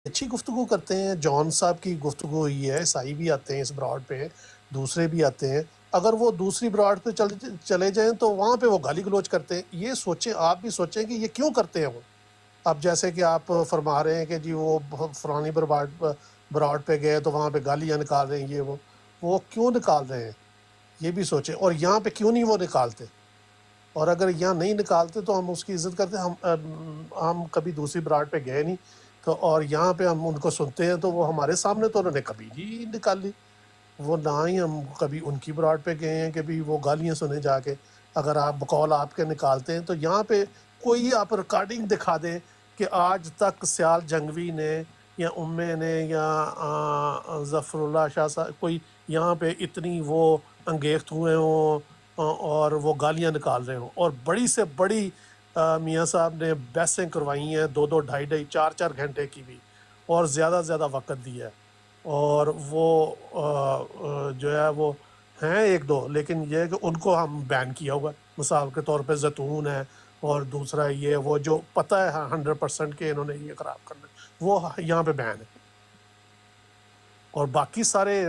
اچھی گفتگو کرتے ہیں، جان صاحب کی گفتگو ہوئی ہے، عیسائی بھی آتے ہیں اس براڈ پہ، دوسرے بھی آتے ہیں۔ اگر وہ دوسری براڈ پہ چلے جائیں تو وہاں پہ وہ گالی گلوچ کرتے ہیں۔ یہ سوچیں، آپ بھی سوچیں کہ یہ کیوں کرتے ہیں وہ۔ اب جیسے کہ آپ فرما رہے ہیں کہ جی وہ فلانی براڈ پہ گئے تو وہاں پہ گالیاں نکال رہے ہیں، یہ وہ کیوں نکال رہے ہیں، یہ بھی سوچیں۔ اور یہاں پہ کیوں نہیں وہ نکالتے، اور اگر یہاں نہیں نکالتے تو ہم اس کی عزت کرتے ہیں۔ ہم کبھی دوسری براڈ پہ گئے نہیں تو، اور یہاں پہ ہم ان کو سنتے ہیں تو وہ ہمارے سامنے تو انہوں نے کبھی نہیں نکالی، وہ نہ ہی ہم کبھی ان کی براڈ پہ گئے ہیں کہ بھی وہ گالیاں سنے جا کے۔ اگر آپ بقول آپ کے نکالتے ہیں تو یہاں پہ کوئی آپ ریکارڈنگ دکھا دیں کہ آج تک سیال جنگوی نے یا امے نے یا ظفر اللہ شاہ صاحب کوئی یہاں پہ اتنی وہ انگیخت ہوئے ہوں اور وہ گالیاں نکال رہے ہوں، اور بڑی سے بڑی میاں صاحب نے بحثیں کروائی ہیں، 2 2 ڈھائی ڈھائی 4 4 گھنٹے کی بھی، اور زیادہ زیادہ وقت دیا ہے۔ اور وہ جو ہے وہ ہیں ایک دو، لیکن یہ ہے کہ ان کو ہم بین کیا ہوا ہے، مثال کے طور پہ زیتون ہے، اور دوسرا یہ وہ جو پتہ ہے 100% کہ انہوں نے یہ خراب کرنا ہے، وہ یہاں پہ بین ہے۔ اور باقی سارے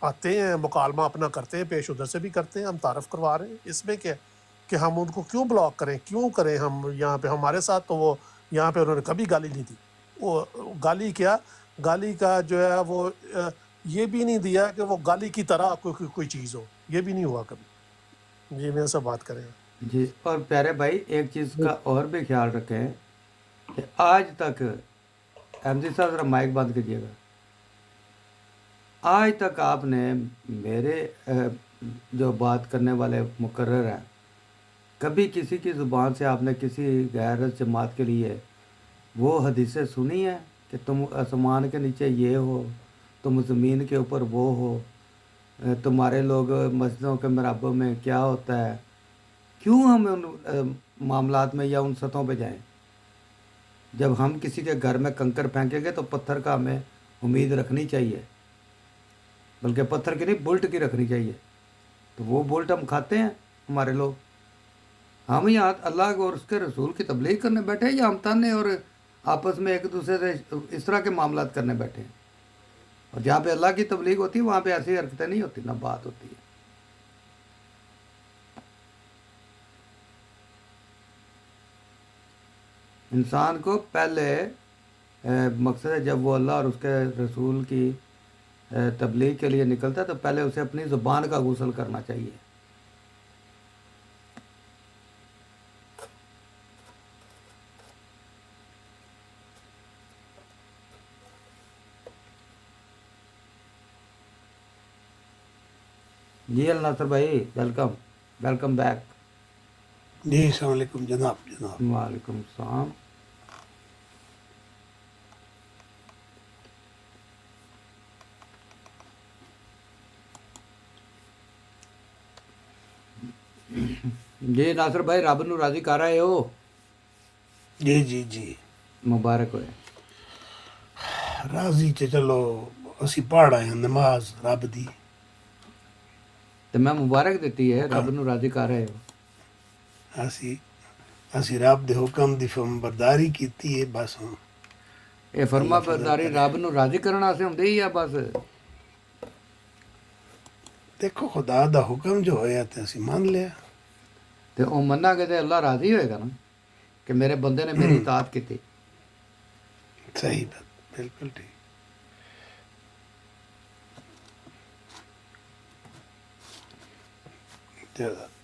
آتے ہیں، مکالمہ اپنا کرتے ہیں، پیش ادھر سے بھی کرتے ہیں، ہم تعارف کروا رہے ہیں، اس میں کیا ہے کہ ہم ان کو کیوں بلاک کریں، کیوں کریں ہم یہاں پہ ہمارے ساتھ۔ تو وہ یہاں پہ انہوں نے کبھی گالی نہیں دی، وہ گالی کیا، گالی کا جو ہے وہ یہ بھی نہیں دیا کہ وہ گالی کی طرح کوئی چیز ہو، یہ بھی نہیں ہوا کبھی۔ جی میرے سے بات کریں۔ جی، اور پیارے بھائی ایک چیز کا اور بھی خیال رکھیں کہ آج تک احمدی صاحب ذرا مائک بند کیجیے گا، آج تک آپ نے میرے جو بات کرنے والے مقرر ہیں، کبھی کسی کی زبان سے آپ نے کسی غیر جماعت کے لیے وہ حدیثیں سنی ہیں کہ تم آسمان کے نیچے یہ ہو، تم زمین کے اوپر وہ ہو، تمہارے لوگ مسجدوں کے مرابوں میں کیا ہوتا ہے؟ کیوں ہم ان معاملات میں یا ان سطحوں پہ جائیں؟ جب ہم کسی کے گھر میں کنکر پھینکیں گے تو پتھر کا ہمیں امید رکھنی چاہیے، بلکہ پتھر کی نہیں بلٹ کی رکھنی چاہیے۔ تو وہ بلٹ ہم کھاتے ہیں ہمارے لوگ۔ ہم یہاں اللہ اور اس کے رسول کی تبلیغ کرنے بیٹھے ہیں، یا ہم تانے اور آپس میں ایک دوسرے سے اس طرح کے معاملات کرنے بیٹھے ہیں؟ اور جہاں پہ اللہ کی تبلیغ ہوتی ہے وہاں پہ ایسی حرکتیں نہیں ہوتی، نہ بات ہوتی ہے۔ انسان کو پہلے مقصد ہے جب وہ اللہ اور اس کے رسول کی تبلیغ کے لیے نکلتا ہے تو پہلے اسے اپنی زبان کا غسل کرنا چاہیے۔ جی الناصر بھائی، ویلکم بیک۔ جی السلام علیکم جناب۔ وعلیکم السلام۔ جی ناصر بھائی، رب نو راضی کر رہے ہو؟ جی مبارک ہوئے۔ راضی چلو اسی پڑھ آئے ہیں نماز رب دی، تو میں مبارک دیتی ہے، حکم رب نو راضی کر رہے ہو۔ اسی رب دے حکم دی فرمانبرداری کیتی ہے، بس ہوں یہ فرما اللہ فضل برداری کرے۔ رب نو راضی کرنے سے ہوندی ہی ہے بس؟ دیکھو خدا دا حکم جو ہویا تے اسی مان لیا۔ تو وہ منا کے تو اللہ راضی ہوئے گا نا کہ میرے بندے نے میری اطاعت کی تھی۔ صحیح بات، بالکل ٹھیک۔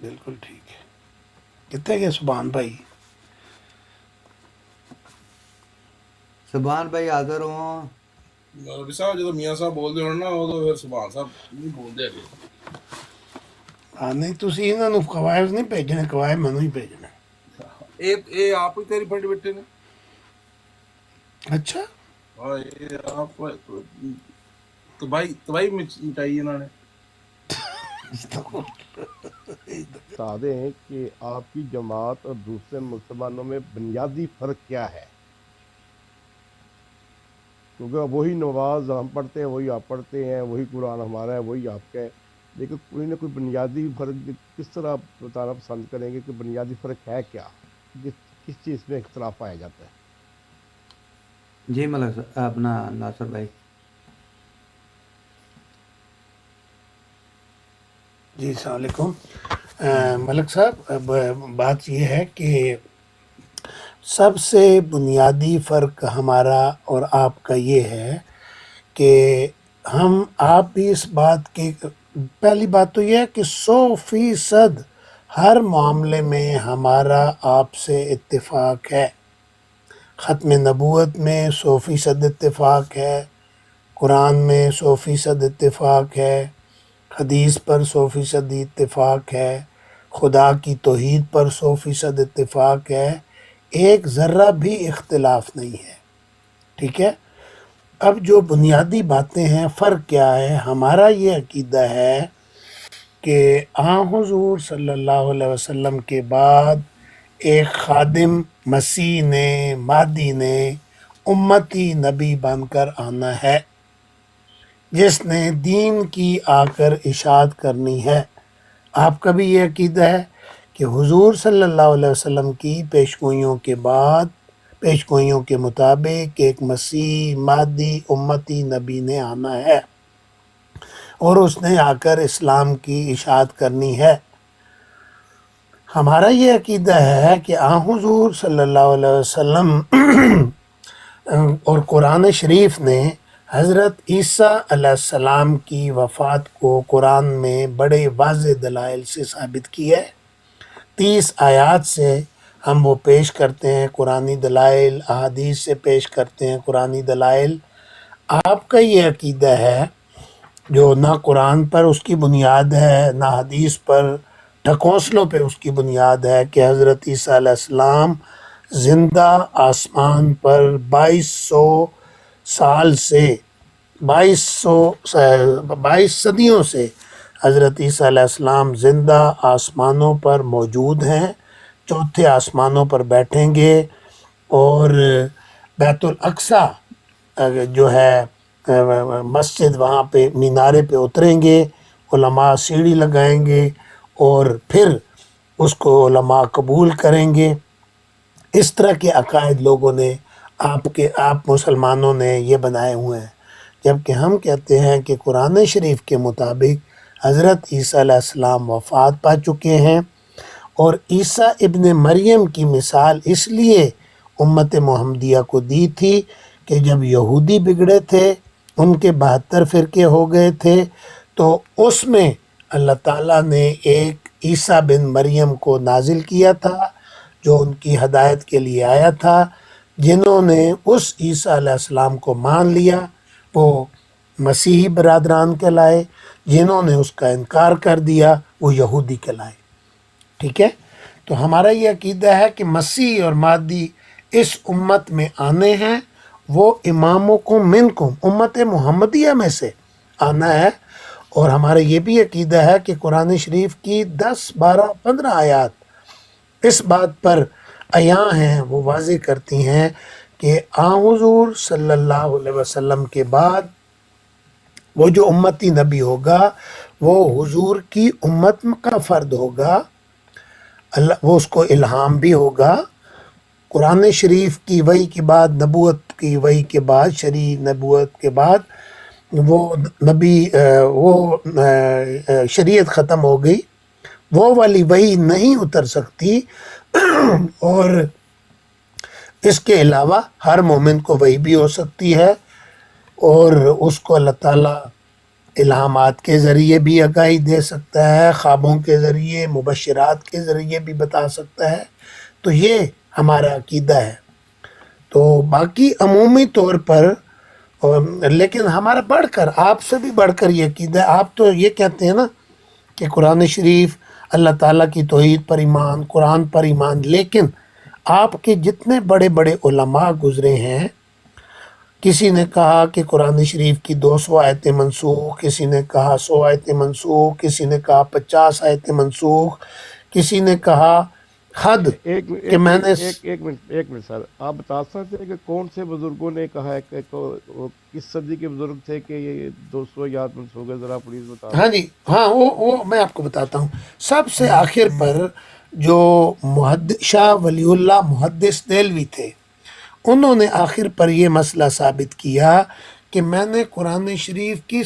بالکل ٹھیک ہے۔ کتنے گئے سبحان بھائی؟ سبحان بھائی حاضر ہوں۔ مولوی صاحب جدو میاں صاحب بولتے ہو نا ادو پھر سبحان صاحب نہیں بولتے اگے۔ ہاں نہیں تسی انہاں نو قواعد نہیں بھیجنے، قواعد مینوں ہی بھیجنے۔ اے آپ ہی تیری پھنڈ بیٹھے نے۔ اچھا ہاں یہ آپ تباہی مچائی انہوں نے۔ بتا دیں کہ آپ کی جماعت اور دوسرے مسلمانوں میں بنیادی فرق کیا ہے، کیونکہ وہی نماز ہم پڑھتے ہیں، وہی آپ پڑھتے ہیں، وہی قرآن ہمارا ہے، وہی آپ کا ہے، لیکن کوئی نہ کوئی بنیادی فرق کس طرح آپ بتانا پسند کریں گے کہ بنیادی فرق ہے کیا، کس چیز میں اختلاف پایا جاتا ہے؟ جی ملک صاحب، اپنا ناصر بھائی. جی السلام علیکم. ملک صاحب، اب بات یہ ہے کہ سب سے بنیادی فرق ہمارا اور آپ کا یہ ہے کہ آپ بھی اس بات کی، پہلی بات تو یہ ہے کہ 100% ہر معاملے میں ہمارا آپ سے اتفاق ہے. ختم نبوت میں 100% اتفاق ہے، قرآن میں 100% اتفاق ہے، حدیث پر 100% اتفاق ہے، خدا کی توحید پر 100% اتفاق ہے، ایک ذرہ بھی اختلاف نہیں ہے. ٹھیک ہے. اب جو بنیادی باتیں ہیں، فرق کیا ہے؟ ہمارا یہ عقیدہ ہے کہ حضور صلی اللہ علیہ وسلم کے بعد ایک خادم مسیح نے، مہدی نے، امتی نبی بن کر آنا ہے، جس نے دین کی آ کر اشاعت کرنی ہے. آپ کا بھی یہ عقیدہ ہے کہ حضور صلی اللہ علیہ وسلم کی پیشگوئیوں کے بعد، پیشگوئیوں کے مطابق ایک مسیح، مہدی، امتی نبی نے آنا ہے اور اس نے آ کر اسلام کی اشاعت کرنی ہے. ہمارا یہ عقیدہ ہے کہ حضور صلی اللہ علیہ وسلم اور قرآن شریف نے حضرت عیسیٰ علیہ السلام کی وفات کو قرآن میں بڑے واضح دلائل سے ثابت کیا ہے. 30 آیات سے ہم وہ پیش کرتے ہیں، قرآنی دلائل، احادیث سے پیش کرتے ہیں قرآنی دلائل. آپ کا یہ عقیدہ ہے جو نہ قرآن پر اس کی بنیاد ہے، نہ حدیث پر، ڈھکوسلوں پہ اس کی بنیاد ہے، کہ حضرت عیسیٰ علیہ السلام زندہ آسمان پر 2200 سال سے، 22 صدیوں سے حضرت عیسیٰ علیہ السلام زندہ آسمانوں پر موجود ہیں، چوتھے آسمانوں پر بیٹھیں گے اور بیت الاقصیٰ جو ہے مسجد، وہاں پہ مینارے پہ اتریں گے، علماء سیڑھی لگائیں گے اور پھر اس کو علماء قبول کریں گے. اس طرح کے عقائد لوگوں نے، آپ مسلمانوں نے یہ بنائے ہوئے ہیں، جبکہ ہم کہتے ہیں کہ قرآن شریف کے مطابق حضرت عیسیٰ علیہ السلام وفات پا چکے ہیں. اور عیسیٰ ابن مریم کی مثال اس لیے امت محمدیہ کو دی تھی کہ جب یہودی بگڑے تھے، ان کے 72 فرقے ہو گئے تھے، تو اس میں اللہ تعالیٰ نے ایک عیسیٰ بن مریم کو نازل کیا تھا جو ان کی ہدایت کے لیے آیا تھا. جنہوں نے اس عیسیٰ علیہ السلام کو مان لیا وہ مسیحی برادران کہلائے، جنہوں نے اس کا انکار کر دیا وہ یہودی کہلائے. ٹھیک ہے. تو ہمارا یہ عقیدہ ہے کہ مسیح اور مہدی اس امت میں آنے ہیں، وہ امامکم منکم، امت محمدیہ میں سے آنا ہے. اور ہمارا یہ بھی عقیدہ ہے کہ قرآن شریف کی 10، 12، 15 آیات اس بات پر عیاں ہیں، وہ واضح کرتی ہیں کہ حضور صلی اللہ علیہ وسلم کے بعد وہ جو امتی نبی ہوگا وہ حضور کی امت کا فرد ہوگا. وہ اس کو الہام بھی ہوگا. قرآن شریف کی وحی کے بعد، نبوت کی وحی کے بعد، شرعی نبوت کے بعد وہ نبی، وہ شریعت ختم ہو گئی، وہ والی وحی نہیں اتر سکتی. اور اس کے علاوہ ہر مومن کو وحی بھی ہو سکتی ہے اور اس کو اللہ تعالیٰ الہامات کے ذریعے بھی آگاہی دے سکتا ہے، خوابوں کے ذریعے، مبشرات کے ذریعے بھی بتا سکتا ہے. تو یہ ہمارا عقیدہ ہے. تو باقی عمومی طور پر، لیکن ہمارا بڑھ کر، آپ سے بھی بڑھ کر یہ عقیدہ ہے. آپ تو یہ کہتے ہیں نا کہ قرآن شریف، اللہ تعالیٰ کی توحید پر ایمان، قرآن پر ایمان، لیکن آپ کے جتنے بڑے بڑے علماء گزرے ہیں، کسی نے کہا کہ قرآن شریف کی 200 آیتیں منسوخ، کسی نے کہا 100 آیتیں منسوخ، کسی نے کہا 50 آیتیں منسوخ، کسی نے کہا حد کہ میں نے ایک منٹ سر، آپ بتا سکتے ہیں کہ کون سے بزرگوں نے کہا ہے کہ وہ کس صدی کے بزرگ تھے کہ یہ 200 یاد منسوخ ہے؟ ذرا پلیز بتا. ہاں جی، ہاں، وہ میں آپ کو بتاتا ہوں. سب سے آخر پر جو شاہ ولی اللہ محدث دہلوی تھے، انہوں نے آخر پر یہ مسئلہ ثابت کیا کہ میں نے قرآن شریف کی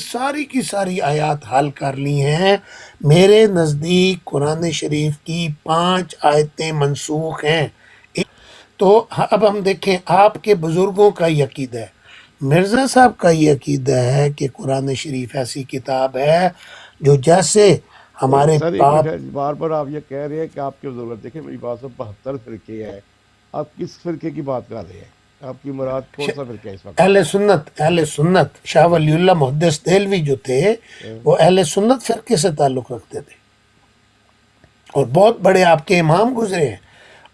ساری آیات حل کر لی ہیں، میرے نزدیک قرآن شریف کی 5 آیتیں منسوخ ہیں۔ تو اب ہم دیکھیں آپ کے بزرگوں کا یہ عقیدہ ہے، مرزا صاحب کا یہ عقیدہ ہے کہ قرآن شریف ایسی کتاب ہے جو جیسے ہمارے سر ایک باپ منٹ، بار بار آپ یہ کہہ رہے ہیں کہ آپ کی ضرورت، دیکھیں میری بات 72 فرقے ہیں، آپ کس فرقے کی بات کر رہے ہیں؟ آپ کی مراد کون سا فرقہ ہے اس وقت؟ اہل سنت شاہ ولی اللہ محدث دہلوی جو تھے وہ اہل سنت فرقے سے تعلق رکھتے تھے، اور بہت بڑے آپ کے امام گزرے ہیں،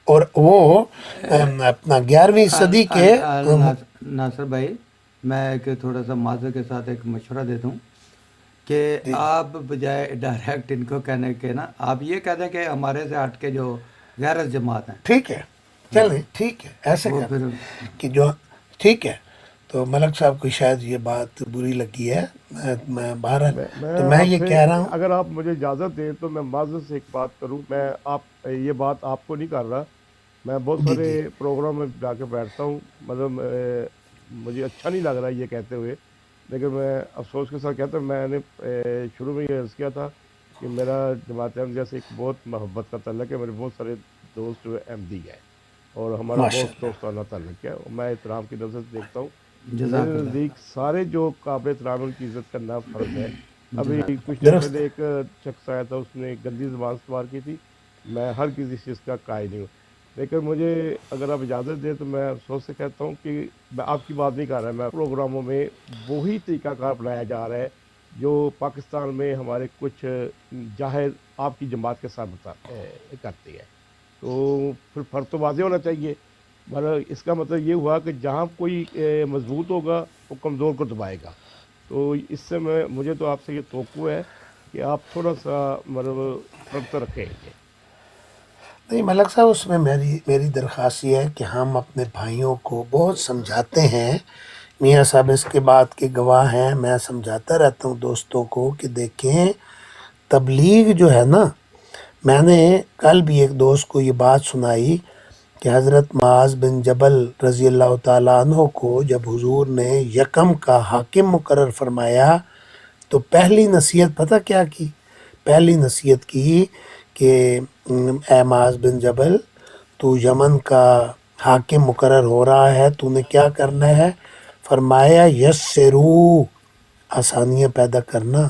اور وہ اپنا 11ویں صدی کے ناصر بھائی، میں ایک تھوڑا سا معذرت کے ساتھ ایک مشورہ دیتا ہوں کہ آپ بجائے ڈائریکٹ ان کو کہنے کے نا، آپ یہ کہہ دیں کہ ہمارے سے ہٹ کے جو غیر جماعت ہیں، ٹھیک ہے، چلیں ٹھیک ہے، ایسے وہ کر پھر کہ جو ٹھیک ہے، تو ملک صاحب کو شاید یہ بات بری لگی ہے، میں بہرحال تو میں آپ یہ سے کہہ رہا ہوں، اگر آپ مجھے اجازت دیں تو میں معذرت سے ایک بات کروں، میں یہ بات آپ کو نہیں کر رہا، میں بہت جی سارے جی پروگرام میں جا کے بیٹھتا ہوں، مطلب مجھے اچھا نہیں لگ رہا یہ کہتے ہوئے، لیکن میں افسوس کے ساتھ کہتا ہوں، میں نے شروع میں یہ عرض کیا تھا کہ میرا جماعت احمدیہ سے ایک بہت محبت کا تعلق ہے، میرے بہت سارے دوست جو احمدی ہیں اور ہمارا ماشاء بہت اللہ، دوستانہ تعلق ہے، اور میں احترام کی نظر سے دیکھتا ہوں، میرے جزاک اللہ، نزدیک سارے جو قابل احترام ان کی عزت کرنا فرض ہے۔ ابھی جزاک کچھ دن درست پہلے ایک شخص آیا تھا، اس نے گندی زبان استعمال کی تھی، میں ہر کسی چیز کا قائل نہیں ہوں، لیکن مجھے اگر آپ اجازت دیں تو میں افسوس سے کہتا ہوں کہ میں آپ کی بات نہیں کر رہا، میں پروگراموں میں وہی طریقہ کار اپنایا جا رہا ہے جو پاکستان میں ہمارے کچھ جاہر آپ کی جماعت کے ساتھ کرتی ہے، تو پھر فرق تو واضح ہونا چاہیے، مگر اس کا مطلب یہ ہوا کہ جہاں کوئی مضبوط ہوگا وہ کمزور کو دبائے گا، تو اس سے مجھے تو آپ سے یہ توقع ہے کہ آپ تھوڑا سا مطلب فرق تو رکھیں گے۔ نہیں ملک صاحب، اس میں میری درخواست یہ ہے کہ ہم اپنے بھائیوں کو بہت سمجھاتے ہیں، میاں صاحب اس کے بات کے گواہ ہیں، میں سمجھاتا رہتا ہوں دوستوں کو کہ دیکھیں تبلیغ جو ہے نا، میں نے کل بھی ایک دوست کو یہ بات سنائی کہ حضرت معاذ بن جبل رضی اللہ تعالیٰ عنہ کو جب حضور نے یکم کا حاکم مقرر فرمایا تو پہلی نصیحت پتہ کیا کی؟ پہلی نصیحت کی کہ اے معاذ بن جبل، تو یمن کا حاکم مقرر ہو رہا ہے، تو نے کیا کرنا ہے؟ فرمایا یسرو، آسانیاں پیدا کرنا،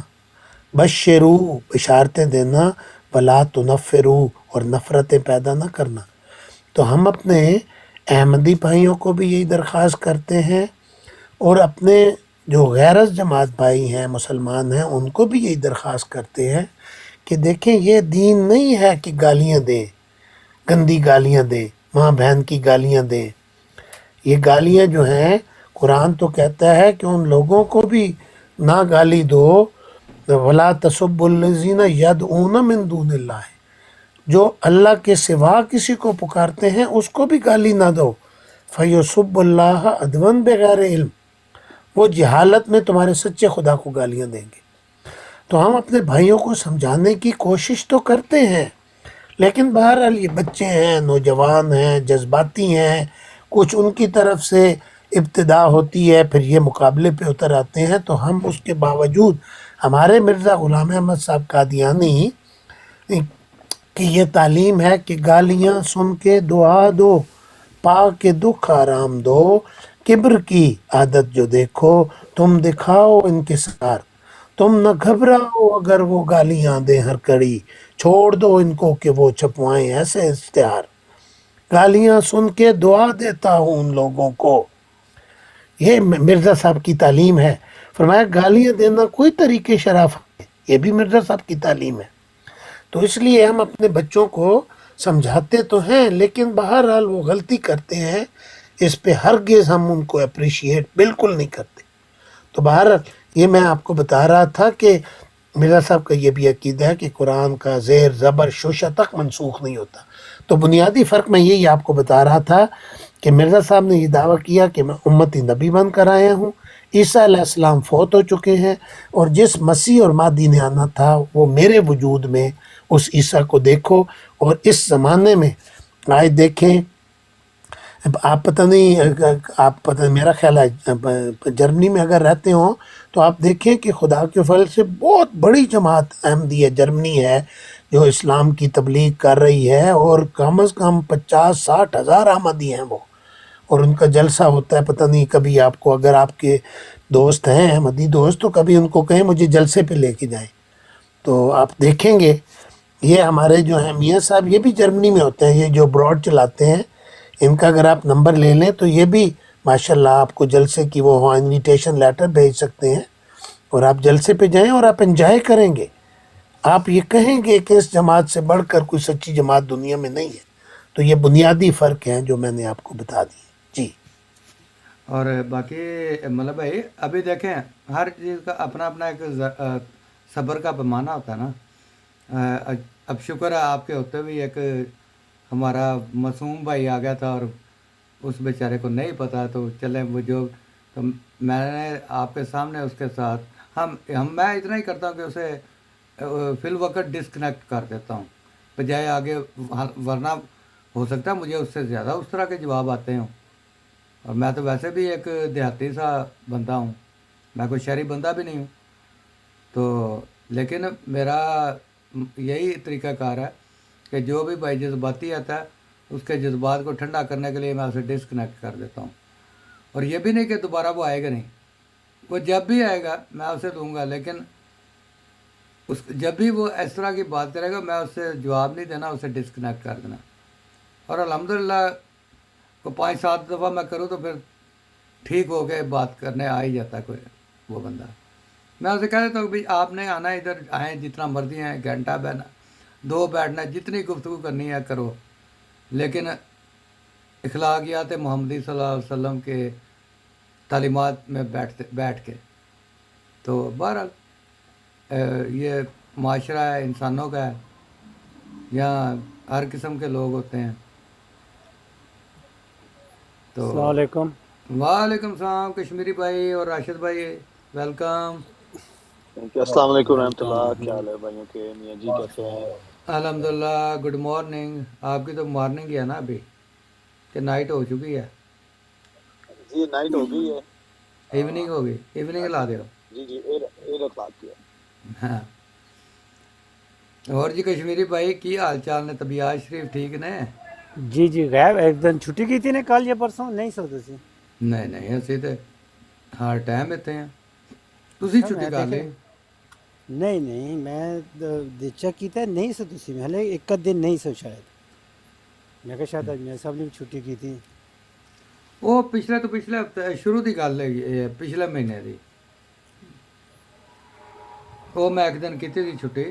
بشرو، بشارتیں دینا، ولا تنفرو، اور نفرتیں پیدا نہ کرنا۔ تو ہم اپنے احمدی بھائیوں کو بھی یہی درخواست کرتے ہیں، اور اپنے جو غیرت جماعت بھائی ہیں مسلمان ہیں ان کو بھی یہی درخواست کرتے ہیں کہ دیکھیں یہ دین نہیں ہے کہ گالیاں دیں، گندی گالیاں دیں، ماں بہن کی گالیاں دیں، یہ گالیاں جو ہیں قرآن تو کہتا ہے کہ ان لوگوں کو بھی نہ گالی دو، ولا تسبوا الذین یدعون من دون اللہ، جو اللہ کے سوا کسی کو پکارتے ہیں اس کو بھی گالی نہ دو، فیسب اللہ عدوا بغیر علم، وہ جہالت میں تمہارے سچے خدا کو گالیاں دیں گے۔ تو ہم اپنے بھائیوں کو سمجھانے کی کوشش تو کرتے ہیں، لیکن بہرحال یہ بچے ہیں، نوجوان ہیں، جذباتی ہیں، کچھ ان کی طرف سے ابتدا ہوتی ہے، پھر یہ مقابلے پہ اتر آتے ہیں، تو ہم اس کے باوجود ہمارے مرزا غلام احمد صاحب قادیانی کی یہ تعلیم ہے کہ گالیاں سن کے دعا دو، پا کے دکھ آرام دو، کبر کی عادت جو دیکھو تم دکھاؤ انکسار، تم نہ گھبراؤ اگر وہ گالیاں دیں ہر کڑی، چھوڑ دو ان کو کہ وہ چھپوائیں ایسے اشتہار، گالیاں سن کے دعا دیتا ہوں ان لوگوں کو۔ یہ مرزا صاحب کی تعلیم ہے، فرمایا گالیاں دینا کوئی طریقے شرافت ہے، یہ بھی مرزا صاحب کی تعلیم ہے۔ تو اس لیے ہم اپنے بچوں کو سمجھاتے تو ہیں، لیکن بہرحال وہ غلطی کرتے ہیں، اس پہ ہرگز ہم ان کو اپریشیٹ بالکل نہیں کرتے۔ تو بہرحال یہ میں آپ کو بتا رہا تھا کہ مرزا صاحب کا یہ بھی عقیدہ ہے کہ قرآن کا زیر زبر شوشہ تک منسوخ نہیں ہوتا۔ تو بنیادی فرق میں یہی آپ کو بتا رہا تھا کہ مرزا صاحب نے یہ دعویٰ کیا کہ میں امتی نبی بن کر آیا ہوں، عیسیٰ علیہ السلام فوت ہو چکے ہیں، اور جس مسیح اور مہدی نے آنا تھا وہ میرے وجود میں اس عیسیٰ کو دیکھو، اور اس زمانے میں آئے دیکھیں اب آپ پتہ نہیں آپ پتہ میرا خیال ہے جرمنی میں اگر رہتے ہوں تو آپ دیکھیں کہ خدا کے فضل سے بہت بڑی جماعت احمدی ہے جرمنی ہے جو اسلام کی تبلیغ کر رہی ہے، اور کم از کم 50-60 ہزار احمدی ہیں وہ، اور ان کا جلسہ ہوتا ہے۔ پتہ نہیں کبھی آپ کو اگر آپ کے دوست ہیں احمدی دوست تو کبھی ان کو کہیں مجھے جلسے پہ لے کے جائیں، تو آپ دیکھیں گے یہ ہمارے جو ہیں میاں صاحب یہ بھی جرمنی میں ہوتے ہیں، یہ جو براڈ چلاتے ہیں، ان کا اگر آپ نمبر لے لیں تو یہ بھی ماشاءاللہ آپ کو جلسے کی وہ انویٹیشن لیٹر بھیج سکتے ہیں، اور آپ جلسے پہ جائیں اور آپ انجوائے کریں گے۔ آپ یہ کہیں گے کہ اس جماعت سے بڑھ کر کوئی سچی جماعت دنیا میں نہیں ہے۔ تو یہ بنیادی فرق ہیں جو میں نے آپ کو بتا دیے۔ جی اور باقی مطلب بھائی ابھی دیکھیں ہر چیز کا اپنا اپنا ایک صبر کا پیمانہ ہوتا ہے نا۔ اب شکر ہے آپ کے ہوتے ہوئے ایک ہمارا معصوم بھائی آ گیا تھا اور اس بیچارے کو نہیں پتہ، تو چلے وہ جو تو میں نے آپ کے سامنے اس کے ساتھ میں اتنا ہی کرتا ہوں کہ اسے فی الوقت ڈسکنیکٹ کر دیتا ہوں بجائے آگے، ورنہ ہو سکتا ہے مجھے اس سے زیادہ اس طرح کے جواب آتے ہوں، اور میں تو ویسے بھی ایک دیہاتی سا بندہ ہوں، میں کوئی شہری بندہ بھی نہیں ہوں، تو لیکن میرا یہی طریقہ کار ہے کہ جو بھی بھائی جذباتی آتا ہے اس کے جذبات کو ٹھنڈا کرنے کے لیے میں اسے ڈسکنیکٹ کر دیتا ہوں، اور یہ بھی نہیں کہ دوبارہ وہ آئے گا نہیں، وہ جب بھی آئے گا میں اسے دوں گا، لیکن جب بھی وہ اس طرح کی بات کرے گا میں اس سے جواب نہیں دینا، اسے ڈسکنیکٹ کر دینا، اور الحمدللہ کو 5-7 دفعہ میں کروں تو پھر ٹھیک ہو کے بات کرنے آ ہی جاتا ہے کوئی وہ بندہ۔ میں اسے کہہ دیتا ہوں کہ بھائی آپ نے آنا ہے، ادھر آئیں جتنا مرضی ہیں، گھنٹہ بیٹھنا 2 بیٹھنا، جتنی گفتگو کرنی ہے کرو، لیکن اخلاقیات محمدی صلی اللہ علیہ وسلم کے تعلیمات میں بیٹھ کے، تو بہرحال یہ معاشرہ ہے انسانوں کا ہے، یہاں ہر قسم کے لوگ ہوتے ہیں۔ تو السلام علیکم۔ وعلیکم السلام کشمیری بھائی اور راشد بھائی، ویلکم۔ السلام علیکم ورحمۃ اللہ، کیا حال ہے بھائیوں کے؟ میاں جی کیسے ہیں؟ الحمدللہ، گڈ مارننگ۔ آپ کی تو مارننگ ہی ہے نا ابھی کہ نائٹ ہو چکی ہے؟ جی نائٹ ہو گئی ہے، ایوننگ ہوگی، ایوننگ لا دے ہو۔ جی 8 o'clock کی ہے۔ ہاں، اور جی کشمیری بھائی کی حال چال نے؟ طبیعت شریف ٹھیک نے؟ جی غائب ایک دن چھٹی کی تھی نے کل یا پرسوں نہیں سکتے سی؟ نہیں اسی تے ہر ٹائم اتنے ہیں، تسی اچھا چھٹی میں کر لی؟ دیکھے نہیں میں چیک کیتا ہے نہیں سو تسی، میں ہلے ایک دن نہیں سو شاید، میں کہا شاید میں سب نے چھٹی کی تھی۔ وہ پچھلے ہفتے شروع کی گل ہے، پچھلے مہینے کی، وہ میں ایک دن کی تھی چھٹی،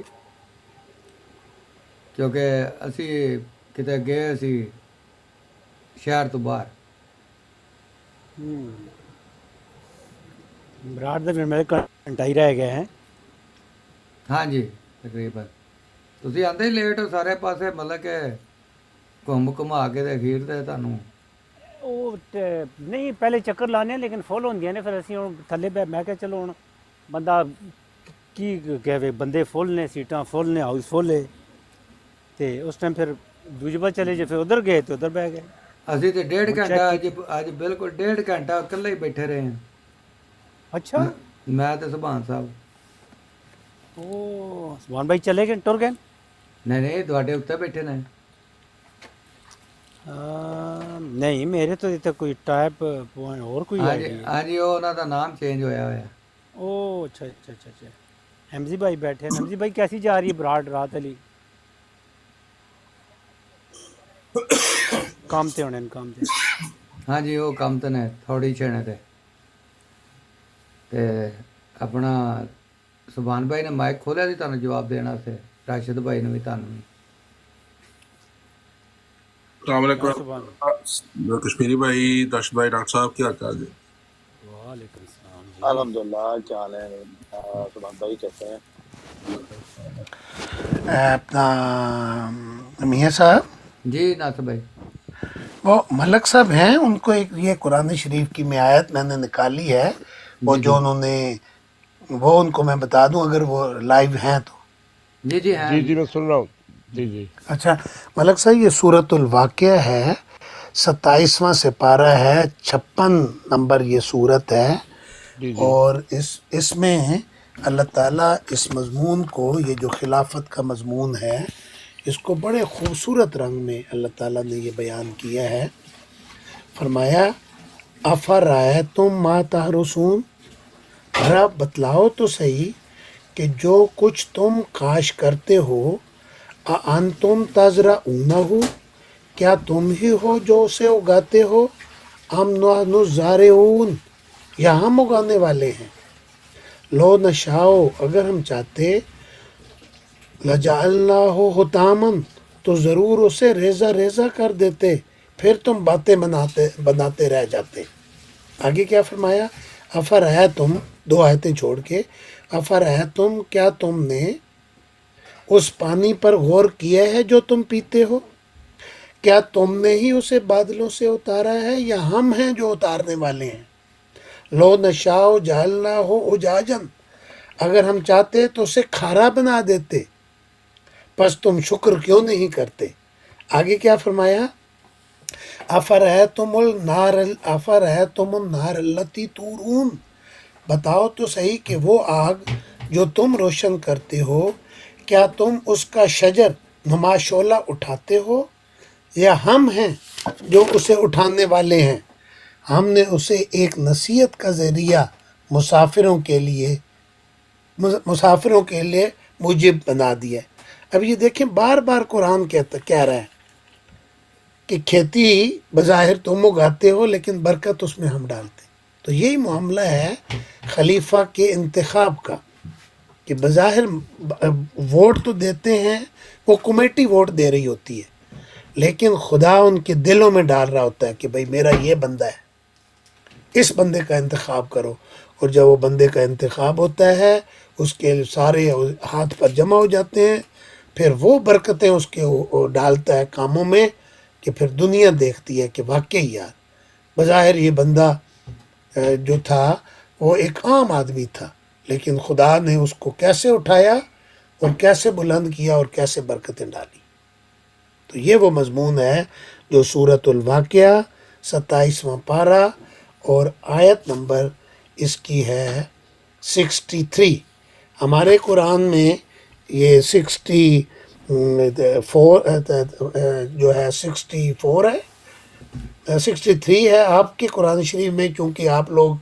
کیونکہ اسی کتے گئے سی شہر تو باہر۔ براٹ دے میرے گھنٹہ ہی رہ گئے ہیں۔ ہاں جی تقریباً تسی آندے ہی لیٹ ہو سارے پاسے، مطلب کہ گھما کے تے اخیر تے تانوں وہ نہیں پہلے چکر لانے ہیں لیکن فل ہوندیاں نے، پھر اسی ہوں تھلے پہ میں کہا چلو ہوں بندہ کی کہے بندے فل نے، سیٹاں فل نے، ہاؤس فل ہے، تے اس ٹائم پھر دوجی بار چلے جے، پھر ادھر گئے تو ادھر بہ گئے۔ اسی تے 1.5 وہ گھنٹہ چیک کی اج بالکل 1.5 گھنٹہ اکلے ہی بیٹھے رہے ہیں، اچھا میں تے سبحان صاحب۔ او سبحان بھائی چلے گئے ٹر گئے؟ نہیں تواڈے اتنے بیٹھے نے۔ نہیں میرے تو اتنے کوئی ٹائپ پوائنٹ اور کوئی ہاں آئی جی ڈی ہے۔ ہاں جی، وہ انہوں دا نام چینج ہویا ہوا ہے۔ او اچھا حمزی بھائی بیٹھے ہیں۔ حمزی بھائی کیسی جا رہی ہے براٹ رات علی؟ کام تے ہونے کام تے؟ ہاں جی وہ کام تے نے تھوڑی چھینے تے اپنا سبحان بھائی نے مائک کھولیا سی تانوں جواب دینا سے، راشد بھائی نے بھی تانوں بھی۔ السلام یا سبحان علیکم کشمیری بھائی، داشت بھائی، ڈاکٹر صاحب، کیا حال چال ہے؟ وعلیکم السلام جی۔ الحمدللہ، کیا حال ہے؟ سبحان بھائی کیسے ہیں؟ اپنا میاں صاحب جی ناصر بھائی، وہ ملک صاحب ہیں، ان کو ایک یہ قرآن شریف کی میں آیت میں نے نکالی ہے، وہ جی جو انہوں نے وہ ان کو میں بتا دوں اگر وہ لائیو ہیں تو۔ جی ہیں جی میں سن رہا ہوں۔ جی اچھا ملک صاحب یہ سورۃ الواقعہ ہے، 27واں سپارہ ہے, 56 نمبر یہ صورت ہے. جی جی اور اس میں اللہ تعالیٰ اس مضمون کو, یہ جو خلافت کا مضمون ہے, اس کو بڑے خوبصورت رنگ میں اللہ تعالیٰ نے یہ بیان کیا ہے. فرمایا افرأیتم ما تحرثون, ذرا بتلاؤ تو صحیح کہ جو کچھ تم کاش کرتے ہو, اانتم تزرعونہ, کیا تم ہی ہو جو اسے اگاتے ہو, ام نحن الزارعون, یا ہم اگانے والے ہیں. لو نشاؤ, اگر ہم چاہتے, لجعلناہ حطاما, تو ضرور اسے ریزہ ریزہ کر دیتے, پھر تم باتیں بناتے رہ جاتے. آگے کیا فرمایا, افرأیتم, 2 آیتیں چھوڑ کے, افرأیتم, کیا تم نے اس پانی پر غور کیا ہے جو تم پیتے ہو, کیا تم نے ہی اسے بادلوں سے اتارا ہے یا ہم ہیں جو اتارنے والے ہیں. لو نشاء جعلناہ اجاجا, اگر ہم چاہتے تو اسے کھارا بنا دیتے, پس تم شکر کیوں نہیں کرتے. آگے کیا فرمایا, افرأیتم النار التی تورون, بتاؤ تو صحیح کہ وہ آگ جو تم روشن کرتے ہو, کیا تم اس کا شجر نما شعلہ اٹھاتے ہو, یا ہم ہیں جو اسے اٹھانے والے ہیں. ہم نے اسے ایک نصیحت کا ذریعہ مسافروں کے لیے موجب بنا دیا. اب یہ دیکھیں بار بار قرآن کہہ رہا ہے کہ کھیتی بظاہر تم اگاتے ہو لیکن برکت اس میں ہم ڈالتے. تو یہی معاملہ ہے خلیفہ کے انتخاب کا, کہ بظاہر ووٹ تو دیتے ہیں, وہ کمیٹی ووٹ دے رہی ہوتی ہے, لیکن خدا ان کے دلوں میں ڈال رہا ہوتا ہے کہ بھئی میرا یہ بندہ ہے, اس بندے کا انتخاب کرو. اور جب وہ بندے کا انتخاب ہوتا ہے, اس کے سارے ہاتھ پر جمع ہو جاتے ہیں, پھر وہ برکتیں اس کے ڈالتا ہے کاموں میں, کہ پھر دنیا دیکھتی ہے کہ واقعی یار بظاہر یہ بندہ جو تھا وہ ایک عام آدمی تھا, لیکن خدا نے اس کو کیسے اٹھایا اور کیسے بلند کیا اور کیسے برکتیں ڈالی. تو یہ وہ مضمون ہے جو سورۃ الواقعہ 27واں پارہ اور آیت نمبر اس کی ہے 63. ہمارے قرآن میں یہ 64 جو ہے 64 ہے, 63 ہے. آپ کے قرآن شریف میں چونکہ آپ لوگ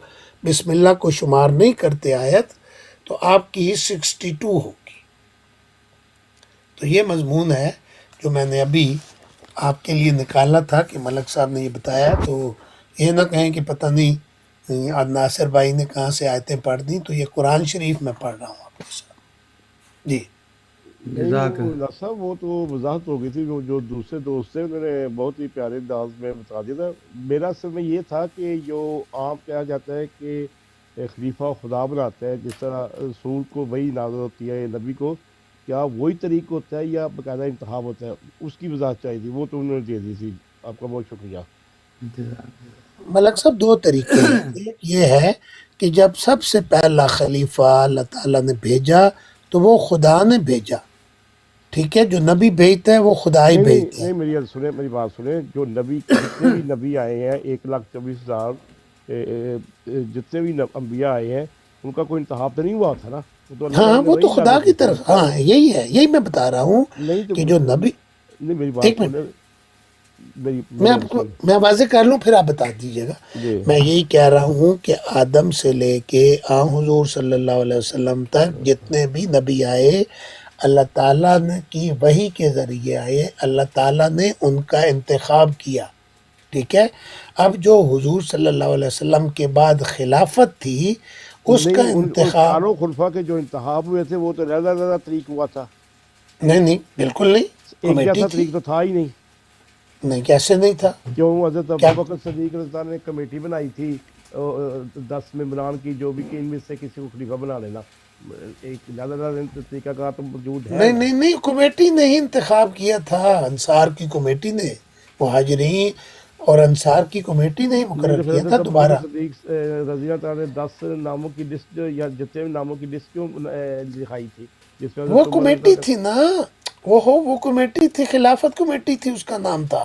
بسم اللہ کو شمار نہیں کرتے آیت, تو آپ کی 62 ہوگی. تو یہ مضمون ہے جو میں نے ابھی آپ کے لیے نکالا تھا کہ ملک صاحب نے یہ بتایا, تو یہ نہ کہیں کہ پتہ نہیں آج ناصر بھائی نے کہاں سے آیتیں پڑھ دیں. تو یہ قرآن شریف میں پڑھ رہا ہوں آپ کے ساتھ. جی نہیں جزاک وہ ڈاکٹر صاحب وہ تو وضاحت ہو گئی تھی, وہ جو دوسرے دوست تھے انہوں نے بہت ہی پیارے انداز میں بتا دیا تھا. میرا اصل میں یہ تھا کہ جو عام کہا جاتا ہے کہ خلیفہ خدا بناتا ہے, جس طرح رسول کو وہی نازل ہوتی ہے نبی کو, کیا وہی طریق ہوتا ہے یا باقاعدہ انتخاب ہوتا ہے, اس کی وضاحت چاہیے تھی, وہ تو انہوں نے دے دی تھی. آپ کا بہت شکریہ. ملک صاحب 2 طریقے ہیں. ایک یہ ہے کہ جب سب سے پہلا خلیفہ اللہ تعالیٰ نے بھیجا تو وہ خدا نے بھیجا, ٹھیک ہے, جو نبی بھیجتا ہے وہ خدا ہی نہیں بھیجتا ہے. میری بات سنیں, جو نبی جتنے بھی نبی آئے ہیں 1,24,000 جتنے بھی انبیاء آئے ہیں, ان کا کوئی انتخاب تو نہیں ہوا تھا نا, وہ تو اللہ ہاں تعالیٰ نے وہ تو وہی خدا نازل کی کی تھی. طرف, ہاں یہی ہے, یہی میں بتا رہا ہوں نہیں تو کہ جو نبی, نہیں میری ایک بات منٹ سنیں, میں آپ کو میں واضح کر لوں پھر آپ بتا دیجیے گا. جی میں یہی کہہ رہا ہوں کہ آدم سے لے کے حضور صلی اللہ علیہ وسلم تک جتنے بھی نبی آئے اللہ تعالیٰ نے کی وحی کے ذریعے آئے, اللہ تعالیٰ نے ان کا انتخاب کیا, ٹھیک ہے. اب جو حضور صلی اللہ علیہ وسلم کے بعد خلافت تھی اس کا نہیں, ان انتخاب, چاروں خلفاء کے جو انتخاب ہوئے تھے وہ تو علیحدہ طریق ہوا تھا, نہیں بالکل نہیں, ایک کمیٹی جیسا تھی. طریق تو تھا ہی نہیں. نہیں کیسے نہیں تھا, کیوں حضرت کیا ابوبکر صدیق رضی اللہ عنہ نے کمیٹی بنائی تھی 10 ممبران کی, جو بھی کہ ان میں سے کسی کو خلیفہ بنا لینا, ایک زیادہ طریقہ کار تو موجود ہے نا. نہیں کمیٹی نے ہی انتخاب کیا تھا, انصار کی کمیٹی نے, مہاجرین اور انصار کی کمیٹی نے ہی نہیں مقرر تو پھر کیا تھا حضرت دوبارہ. ابوبکر صدیق رضی اللہ تعالیٰ نے 10 ناموں کی لسٹ یا جتنے بھی ناموں کی لسٹ کیوں دکھائی تھی, جس میں وہ حضرت عمر کمیٹی تھی نا, وہ کمیٹی تھی, خلافت کمیٹی تھی, اس کا نام تھا.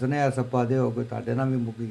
ਸੁਨੇਹਾ ਸੱਪਾ ਦਿਓ, ਕੋਈ ਤੁਹਾਡੇ ਨਾਲ ਵੀ ਮੁੱਕੀ।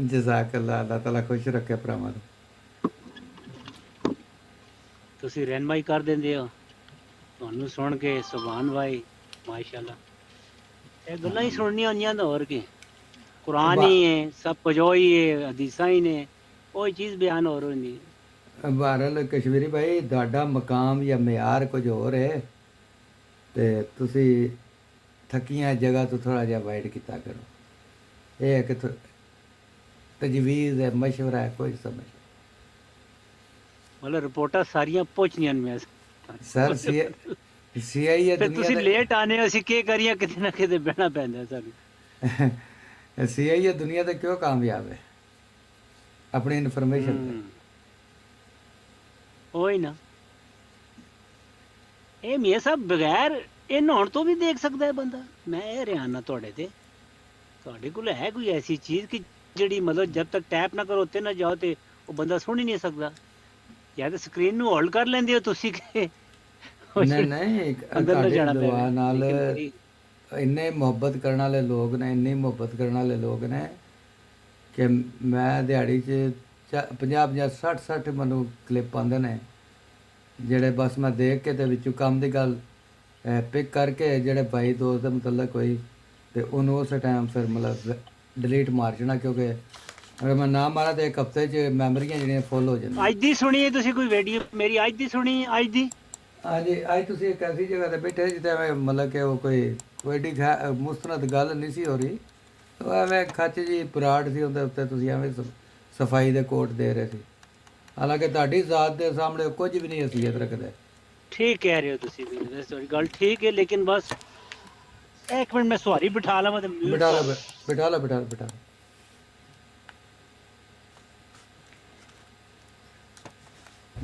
ਜਜ਼ਾਕੱਲਾ, ਅੱਲਾਹ ਤਾਲਾ ਖੁਸ਼ ਰੱਖੇ ਭਰਾਵਾਂ ਨੂੰ। ਤੁਸੀਂ ਰਹਿਨਮਾਈ ਕਰ ਦਿੰਦੇ ਹੋ, ਤੁਹਾਨੂੰ ਸੁਣ ਕੇ ਸੁਭਾਨ ਭਾਈ ਮਾਸ਼ਾਅੱਲਾ। ਇਹ ਗੱਲਾਂ ਹੀ ਸੁਣਨੀਆਂ ਹੁੰਦੀਆਂ ਤਾਂ ਹੋਰ ਕੀ। ਕੁਰਾਨ ਹੀ ਹੈ, ਸਭ ਕੁਝ ਉਹੀ ਹੈ, ਹਦੀਸਾਂ ਹੀ ਨੇ, ਉਹੀ ਚੀਜ਼ ਬਿਆਨ ਹੋ ਰਹੀ ਹੈ। ਬਹਰਹਾਲ ਕਸ਼ਮੀਰੀ ਭਾਈ, ਤੁਹਾਡਾ ਮਕਾਮ ਜਾਂ ਮਿਆਰ ਕੁਝ ਹੋਰ ਹੈ, ਤੇ ਤੁਸੀਂ ਥੱਕੀਆਂ ਜਗ੍ਹਾ ਤੋਂ ਥੋੜਾ ਜਿਹਾ ਅਵਾਇਡ ਕੀਤਾ ਕਰੋ। ਇਹ ਹੈ ਕਿ ਤਜਵੀਜ਼ ਹੈ, ਮਸ਼ਵਰਾ ਹੈ, ਕੋਈ ਸਮਝ। ਮਤਲਬ ਰਿਪੋਰਟਾਂ ਸਾਰੀਆਂ ਪਹੁੰਚਣੀਆਂ ਨੇ ਮੈਂ ਸਰ CIA ਫਿਰ ਦੁਨੀਆ ਤੁਸੀਂ ਦੇ ਲੇਟ ਆਨੇ ਹੋ, ਅਸੀਂ ਕੀ ਕਰੀਏ, ਕਿਤੇ ਨਾ ਕਿਤੇ ਬਹਿਣਾ ਪੈਂਦਾ ਸਾਨੂੰ। CIA ਦੁਨੀਆ ਤੇ ਕਿਉਂ ਕਾਮਯਾਬ ਹੈ? ਆਪਣੀ ਇਨਫੋਰਮੇਸ਼ਨ ਤੇ। ਉਹੀ ਨਾ, ਇਹ ਮੀਆਂ ਸਾਹਿਬ ਬਗੈਰ ਇਹ ਨਹਾਉਣ ਤੋਂ ਵੀ ਦੇਖ ਸਕਦਾ ਹੈ ਬੰਦਾ। ਮੈਂ ਇਹ ਰਿਆਨਾ ਤੁਹਾਡੇ ਤੇ, ਤੁਹਾਡੇ ਕੋਲ ਹੈ ਕੋਈ ਐਸੀ ਚੀਜ਼ ਕਿ ਜਿਹੜੀ ਮਤਲਬ ਜਦ ਤੱਕ ਟੈਪ ਨਾ ਕਰੋ ਉੱਤੇ ਨਾ ਜਾਓ ਤੇ ਉਹ ਬੰਦਾ ਸੁਣ ਹੀ ਨਹੀਂ ਸਕਦਾ? ਜਾਂ ਤਾਂ ਸਕਰੀਨ ਨੂੰ ਹੋਲਡ ਕਰ ਲੈਂਦੇ ਹੋ ਤੁਸੀਂ ਕਿ ਨਹੀਂ ਨਹੀਂ, ਅੰਦਰ ਨਾ ਤੁਹਾਡੀ ਜਾਣਾ ਦੁਆ ਪਵੇ। ਨਾਲ ਲੇਕਿਨ ਮੇਰੀ ਇੰਨੇ ਮੁਹੱਬਤ ਕਰਨ ਵਾਲੇ ਲੋਕ ਨੇ, ਇੰਨੀ ਮੁਹੱਬਤ ਕਰਨ ਵਾਲੇ ਲੋਕ ਨੇ ਕਿ ਮੈਂ ਦਿਹਾੜੀ 'ਚ 50 60 ਮੈਨੂੰ ਕਲਿੱਪ ਆਉਂਦੇ ਨੇ, ਜਿਹੜੇ ਬਸ ਮੈਂ ਦੇਖ ਕੇ ਤੇ ਵਿੱਚੋਂ ਕੰਮ ਦੀ ਗੱਲ ਪਿਕ ਕਰਕੇ ਜਿਹੜੇ ਭਾਈ ਦੋਸਤ ਦੇ ਮੁਤਲਕ ਹੋਈ ਤੇ ਉਹਨੂੰ ਉਸ ਟਾਈਮ ਫਿਰ ਮਤਲਬ ਡਿਲੀਟ ਮਾਰ ਦੇਣਾ, ਕਿਉਂਕਿ ਅਗਰ ਮੈਂ ਨਾ ਮਾਰਾ ਤੇ ਇੱਕ ਹਫ਼ਤੇ 'ਚ ਮੈਮਰੀਆਂ ਜਿਹੜੀਆਂ ਫੁੱਲ ਹੋ ਜਾਂਦੀਆਂ। ਅੱਜ ਦੀ ਸੁਣੀ ਹੈ ਤੁਸੀਂ ਕੋਈ ਵੀਡੀਓ ਮੇਰੀ? ਅੱਜ ਦੀ ਸੁਣੀ, ਅੱਜ ਦੀ? ਹਾਂਜੀ, ਅੱਜ ਤੁਸੀਂ ਇੱਕ ਐਸੀ ਜਗ੍ਹਾ ਤੇ ਬੈਠੇ ਜਿੱਥੇ ਐਵੇਂ ਮਤਲਬ ਕਿ ਉਹ ਕੋਈ ਏਡੀ ਮੁਸਤਨਦ ਗੱਲ ਨਹੀਂ ਸੀ ਹੋ ਰਹੀ, ਉਹ ਐਵੇਂ ਖੱਚ ਜੀ ਪਰਾੜ ਸੀ, ਉਹਦੇ ਉੱਤੇ ਤੁਸੀਂ ਐਵੇਂ ਸਫਾਈ ਦੇ ਕੋਟ ਦੇ ਰਹੇ ਸੀ, ਹਾਲਾਂਕਿ ਤੁਹਾਡੀ ਜ਼ਾਤ ਦੇ ਸਾਹਮਣੇ ਉਹ ਕੁਝ ਵੀ ਨਹੀਂ ਅਸਲੀਅਤ ਰੱਖਦੇ। ਠੀਕ ਕਹਿ ਰਹੇ ਹੋ ਤੁਸੀਂ ਵੀ, ਵੈਸੇ ਤੁਹਾਡੀ ਗੱਲ ਠੀਕ ਹੈ, ਲੇਕਿਨ ਬਸ ਇੱਕ ਮਿੰਟ ਮੈਂ ਸਵਾਰੀ ਬਿਠਾ ਲਵਾਂ ਤੇ mute ਬਿਠਾ ਲਓ ਕਰ। ਬਿਠਾ ਲਓ ਬਿਠਾ ਲਓ ਬਿਠਾ ਲਓ।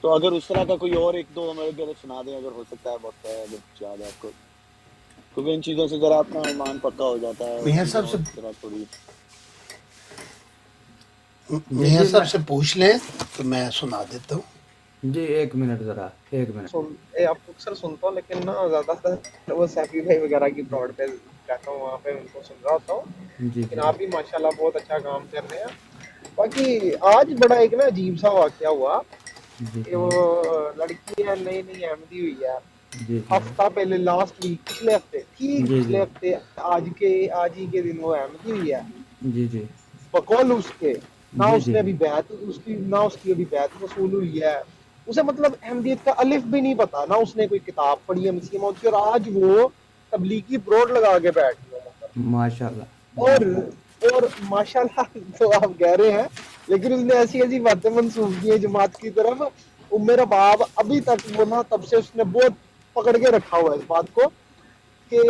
تو اگر اس طرح کا کوئی اور ایک دو ہمارے ذرا سنا دیں اگر ہو سکتا ہے، وقت ہے اگر کچھ یاد ہے آپ کو، کیونکہ ان چیزوں سے ذرا اپنا ایمان پکا ہو جاتا ہے، اور میاں چیزیں صاحب اور سے ذرا تھوڑی میاں صاحب سے پوچھ لیں تو میں سنا دیتا ہوں. جی ایک منٹ ذرا، ایک منٹ. آپ کو اکثر سنتا ہوں لیکن نا زیادہ تر وہ سیفی بھائی وغیرہ کی براڈ پہ رہتا ہوں، وہاں پہ ان کو سن رہا ہوتا ہوں. جی لیکن جی آپ بھی ماشاءاللہ بہت اچھا کام کر رہے ہیں. باقی آج بڑا ایک نا عجیب سا واقعہ ہوا جی کہ جی وہ لڑکی ہے نئی نئی احمدی ہوئی ہے، جی ہفتہ پہلے لاسٹ ویک پچھلے ہفتے ٹھیک جی پچھلے ہفتے آج ہی کے دن وہ احمدی ہوئی ہے. جی جی بقول اس کے نہ جی اس جی نے ابھی بیعت اس کی ابھی بیعت وصول ہوئی ہے. اسے مطلب احمدیت کا الف بھی نہیں پتا، نہ اس نے کوئی کتاب پڑھی ہے مسیح موعود کی، اور آج وہ تبلیغی بروڈ لگا کے بیٹھ گئی ہے. ماشاء اللہ. اور ماشاءاللہ تو آپ کہہ رہے ہیں، لیکن اس نے ایسی ایسی باتیں منسوخ کی ہیں جماعت کی طرف. میرا باپ ابھی تک وہ نا تب سے اس نے بہت پکڑ کے رکھا ہوا ہے اس بات کو کہ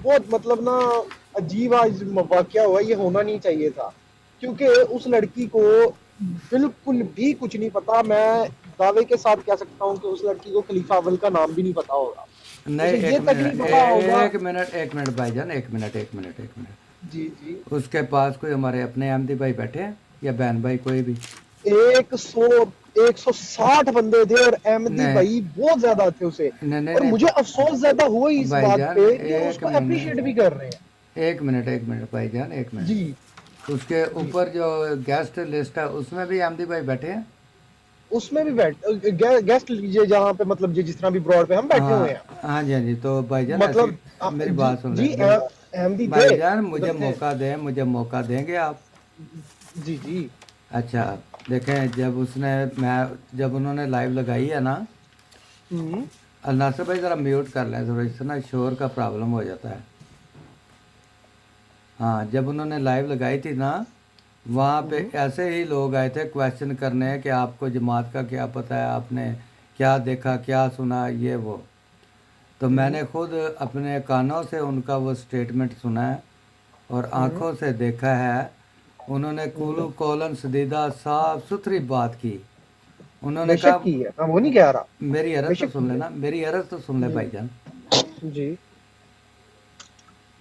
بہت مطلب نا عجیب آج واقعہ ہوا، یہ ہونا نہیں چاہیے تھا، کیونکہ اس لڑکی کو بالکل بھی کچھ نہیں پتا. میں دعوے کے ساتھ کہہ سکتا ہوں کہ اس لڑکی کو خلیفہ اول کا نام بھی نہیں پتا ہوگا، نہیں اسے یہ ایک تک نہیں منٹ، پتا ہوگا. ایک منٹ بھائی جان، ایک منٹ ایک منٹ ایک منٹ. جی جی. اس کے پاس کوئی ہمارے اپنے احمدی بھائی بیٹھے ہیں یا بہن بھائی کوئی بھی؟ 160 بندے تھے اور احمدی نہیں بھائی بہت زیادہ تھے اسے. نہیں نہیں اور مجھے نہیں افسوس زیادہ ہوا اس بھائی بات جان، پہ کہ اس ایک کو اپریشیٹ بھی منٹ کر رہے ہیں. ایک منٹ بھائی جان، ایک منٹ. جی اس کے جی. اوپر جو گیسٹ لسٹ ہے اس میں بھی احمدی بھائی بیٹھے ہیں؟ اس میں بھی گیسٹ لیجیے جہاں پہ مطلب جس طرح بھی براڈ پہ ہم بیٹھے ہاں ہوئے ہیں. ہاں جی ہاں جی. تو بھائی جان ایسی مطلب میری جی بات سن جی لیں. احمدی تھے بھائی جان ادھر تھے. مجھے موقع دیں گے آپ؟ جی جی. اچھا دیکھیں، جب انہوں نے لائیو لگائی ہے نا، ہوں. ناصر بھائی ذرا میوٹ کر لیں، تھوڑا اس سے نا شور کا پرابلم ہو جاتا ہے. ہاں جب انہوں نے لائیو لگائی تھی نا، وہاں پہ ایسے ہی لوگ آئے تھے کویشچن کرنے کہ آپ کو جماعت کا کیا پتہ ہے، آپ نے کیا دیکھا کیا سنا یہ وہ. تو میں نے خود اپنے کانوں سے ان کا وہ سٹیٹمنٹ سنا ہے اور آنکھوں سے دیکھا ہے. انہوں نے کولو کولن سدیدہ صاف ستھری بات کی. انہوں بے نے کہا، شک کی ہے، میں وہ نہیں کہہ رہا. میری بے عرض تو شک سن کی ہے. لینا، میری عرض تو سن لے بھائی جان. جی.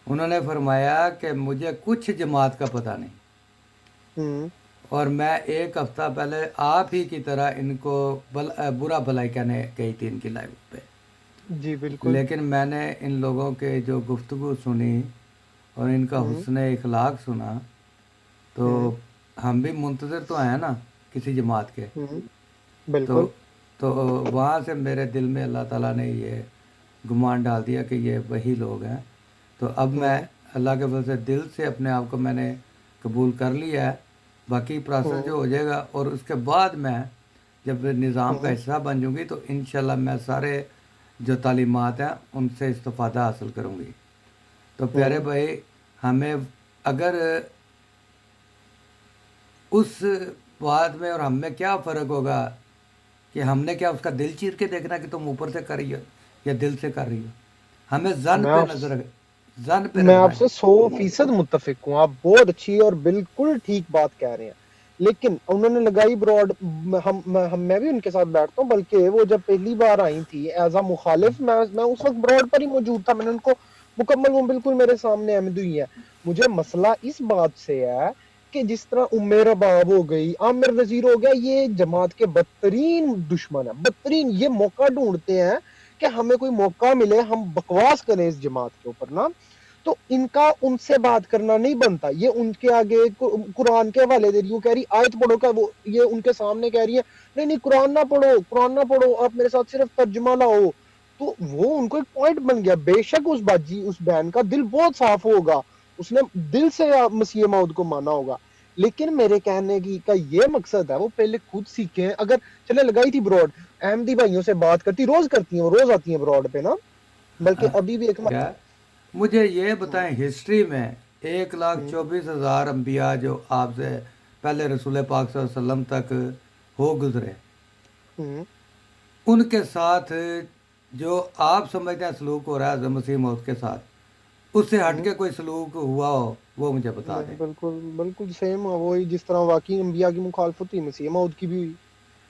انہوں نے فرمایا کہ مجھے کچھ جماعت کا پتہ نہیں، ہوں. اور میں ایک ہفتہ پہلے آپ ہی کی طرح ان کو برا بھلائی کہنے گئی تھی ان کی لائیو پہ. جی بالکل. لیکن میں نے ان لوگوں کے جو گفتگو سنی اور ان کا حسن اخلاق سنا، تو ہم بھی منتظر تو ہیں نا کسی جماعت کے. بالکل. تو تو وہاں سے میرے دل میں اللہ تعالیٰ نے یہ گمان ڈال دیا کہ یہ وہی لوگ ہیں. تو اب میں اللہ کے فضل سے دل سے اپنے آپ کو میں نے قبول کر لیا ہے. باقی پروسیس جو ہو جائے گا، اور اس کے بعد میں جب نظام کا حصہ بن جوں گی تو انشاءاللہ میں سارے جو تعلیمات ہیں ان سے استفادہ حاصل کروں گی. تو پیارے بھائی، ہمیں اگر اس بات میں اور ہم میں کیا فرق ہوگا کہ ہم نے کیا اس کا دل چیر کے دیکھنا کہ تم اوپر سے کر رہی ہو یا دل سے کر رہی ہو. ہمیں زن میں پہ آپ زن پہ میں رکھنا آپ ہے. سے 100% متفق ہوں. آپ بہت اچھی اور بالکل ٹھیک بات کہہ رہے ہیں، لیکن انہوں نے لگائی براڈ. میں بھی ان کے ساتھ بیٹھتا ہوں، بلکہ وہ جب پہلی بار آئی تھی ایز اے مخالف، میں اس وقت براڈ پر ہی موجود تھا. میں نے ان کو مکمل، وہ بالکل میرے سامنے احمد ہوئی ہے. مجھے مسئلہ اس بات سے ہے کہ جس طرح عمیر باب ہو گئی، عامر وزیر ہو گیا، یہ جماعت کے بدترین دشمن ہیں، بدترین. یہ موقع ڈھونڈتے ہیں کہ ہمیں کوئی موقع ملے ہم بکواس کریں اس جماعت کے اوپر نا. تو ان کا ان سے بات کرنا نہیں بنتا. یہ ان کے آگے قرآن کے حوالے دے رہی، وہ کہہ رہی آیت پڑھو کا، وہ یہ ان کے سامنے کہہ رہی ہے نہیں نہیں قرآن نہ پڑھو، قرآن نہ پڑھو، آپ میرے ساتھ صرف ترجمہ لاؤ. تو وہ ان کو ایک پوائنٹ بن گیا. بے شک اس باجی، اس بہن کا دل بہت صاف ہوگا، اس نے دل سے مسیح موعود کو مانا ہوگا. لیکن میرے کہنے کی کا یہ مقصد ہے وہ پہلے خود سیکھیں. اگر چلے لگائی تھی براڈ، احمدی بھائیوں سے بات کرتی، روز کرتی ہیں، وہ روز آتی ہیں براڈ پہ نا. بلکہ ابھی بھی ایک کیا مجھے یہ بتائیں، ہسٹری میں 1,24,000 انبیاء جو آپ سے پہلے رسول پاک صلی اللہ علیہ وسلم تک ہو گزرے، ان کے ساتھ جو آپ سمجھتے ہیں سلوک ہو رہا ہے حضرت مسیح موعود کے ساتھ، اس سے ہٹ کے کوئی سلوک ہوا ہو وہ مجھے بتا دیں. بالکل بالکل سیم وہی جس طرح واقعی انبیاء کی مخالفت ہوئی مسیح موعود کی بھی ہوئی.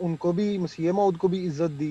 ان کو بھی مسیح موعود کو بھی عزت دی,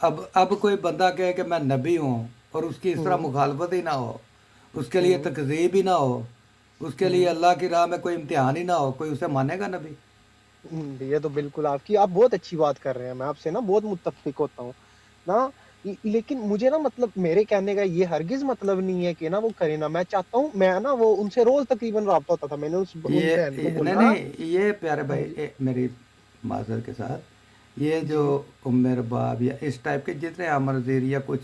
اب کوئی بندہ کہے کہ میں نبی ہوں اور اس کی اس طرح ہوں مخالفت ہی نہ ہو, اس کے لیے ہوں تکذیب ہی نہ ہو, اس کے لیے ہوں اللہ کی راہ میں کوئی امتحان ہی نہ ہو, کوئی اسے مانے گا نبی؟ یہ تو بالکل آپ بہت اچھی بات کر رہے ہیں, میں آپ سے نا بہت متفق ہوتا ہوں نا. لیکن مجھے نا مطلب میرے کہنے کا یہ ہرگز مطلب نہیں ہے کہ نا وہ کرے نا. میں چاہتا ہوں, میں نا وہ ان سے روز تقریباً رابطہ ہوتا تھا. میں نے ان بہن کو نہیں بولا. نہیں, یہ پیارے ہاں بھائی جی. میری معذرت کے ساتھ, یہ جو جی. عمر باب یا اس ٹائپ کے جتنے عمر زیر یا کچھ,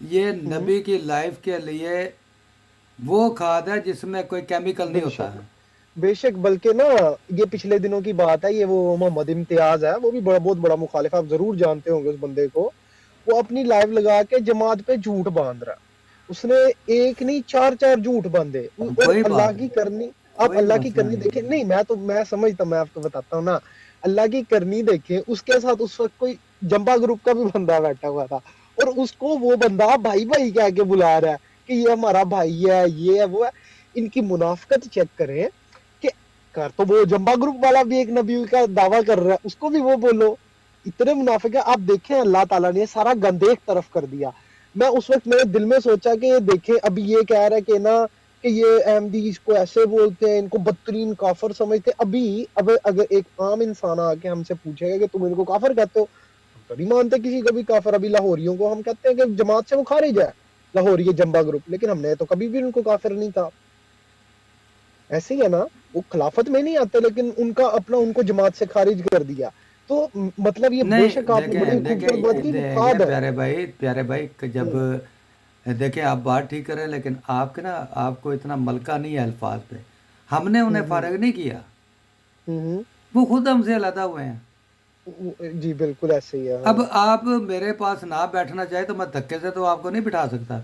یہ ہوں نبی کی لائف کے لیے وہ کھاد ہے جس میں کوئی کیمیکل نہیں بے ہوتا شک ہے. بے شک, بلکہ نا یہ پچھلے دنوں کی بات ہے, یہ وہ محمد امتیاز ہے, وہ بھی بہت بڑا مخالف ہے, آپ ضرور جانتے ہوں گے اس بندے کو. وہ اپنی لائف لگا کے جماعت پہ جھوٹ باندھ رہا ہے. اس نے ایک نہیں چار جھوٹ باندھے, اور کوئی اللہ بات کی نہیں, کرنی. آپ کوئی اللہ کی مسئلہ کرنی نہیں دیکھیں, ہے. نہیں میں سمجھتا ہوں, میں آپ کو بتاتا ہوں نا. اللہ کی کرنی دیکھیں, اس کے ساتھ اس وقت کوئی جمبا گروپ کا بھی بندہ بیٹھا ہوا تھا, اور اس کو وہ بندہ بھائی بھائی کہہ کے بلا رہا ہے کہ یہ ہمارا بھائی ہے, یہ ہے وہ ہے. ان کی منافقت چیک کریں کہ کر تو وہ جمبا گروپ والا بھی ایک نبی کا دعویٰ کر رہا ہے, اس کو بھی وہ بولو. اتنے منافق ہے. آپ دیکھیں اللہ تعالیٰ نے سارا گند ایک طرف کر دیا. میں اس وقت میرے دل میں سوچا کہ دیکھیں ابھی یہ کہہ رہا ہے کہ نا کہ یہ احمدی اس کو ایسے بولتے ہیں, ان کو بدترین کافر سمجھتے ہیں. اب اگر ایک عام انسان آ کے ہم سے پوچھے گا کہ تم ان کو کافر کہتے ہو, ہم تو نہیں مانتے کسی کا بھی کافر. ابھی لاہوریوں کو ہم کہتے ہیں کہ جماعت سے وہ خارج ہے, لاہوری جمبا گروپ, لیکن ہم نے تو کبھی بھی ان کو کافر نہیں کہا. ایسے ہی ہے نا, وہ خلافت میں نہیں آتے لیکن ان کا اپنا ان کو جماعت سے خارج کر دیا. تو مطلب یہ بے شک نہیں آپ نے بڑی خوبصورت بات کی, وہ دیکھیں کھاد ہے. پیارے بھائی کہ جب ہوں دیکھیں آپ بات ٹھیک کریں, لیکن آپ کے نا آپ کو اتنا ملکہ نہیں ہے الفاظ پہ. ہم نے انہیں ہوں فارغ نہیں کیا, ہوں وہ خود ہم سے علیحدہ ہوئے ہیں. جی بالکل ایسے ہی ہے. اب ہاں آپ میرے پاس نہ بیٹھنا چاہے تو میں دھکے سے تو آپ کو نہیں بٹھا سکتا.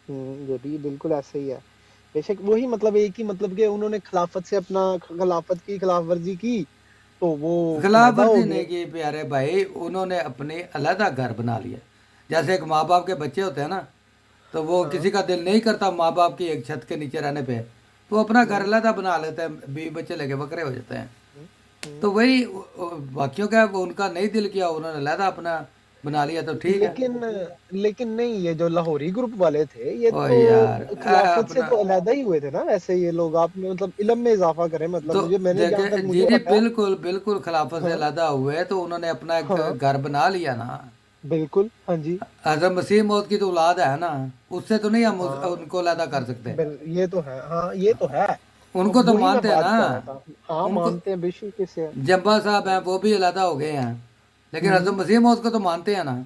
یہ بھی بالکل ایسے ہی ہے. بے شک وہی مطلب ایک ہی مطلب کہ انہوں نے خلافت سے اپنا خلافت کی خلاف ورزی کی تو وہ خلاف علیحدہ ورزی ہو نہیں گئے. کی پیارے بھائی, انہوں نے اپنے علیحدہ گھر بنا لیا. جیسے ایک ماں باپ کے بچے ہوتے ہیں نا, تو وہ ہاں کسی کا دل نہیں کرتا ماں باپ کی ایک چھت کے نیچے رہنے پہ, تو وہ اپنا گھر ہوں علیحدہ بنا لیتے ہیں, بیوی بچے لے کے بکرے ہو جاتے ہیں. ہوں ہوں تو وہی باقیوں کا وہ ان کا نہیں دل کیا, انہوں نے علیحدہ اپنا بنا لیا, تو ٹھیک ہے. لیکن نہیں, یہ جو لاہوری گروپ والے تھے یہ او تو یار خلافت سے اپنا تو علیحدہ ہی ہوئے تھے نا. ویسے یہ لوگ آپ نے مطلب علم میں اضافہ کریں, مطلب تو میں نے جہاں دیکھیں تک جی مجھے جی پتا ہے. بالکل بالکل, خلافت سے ہاں علیحدہ ہوئے تو انہوں نے اپنا ایک ہاں گھر بنا لیا نا. بالکل ہاں جی. حضرت مسیح موعود کی تو اولاد ہے نا, اس سے تو نہیں ہم ہاں ان کو علیحدہ کر سکتے. یہ تو ہے, ہاں یہ تو ہے. ان کو تو وہی میں مانتے ہیں بات نا, کر رہا تھا. ہاں ان کو مانتے ہیں بے شک سے. جبا صاحب ہیں وہ بھی علیحدہ ہو گئے ہیں, لیکن حضرت ہوں مسیح موعود کو تو مانتے ہیں نا.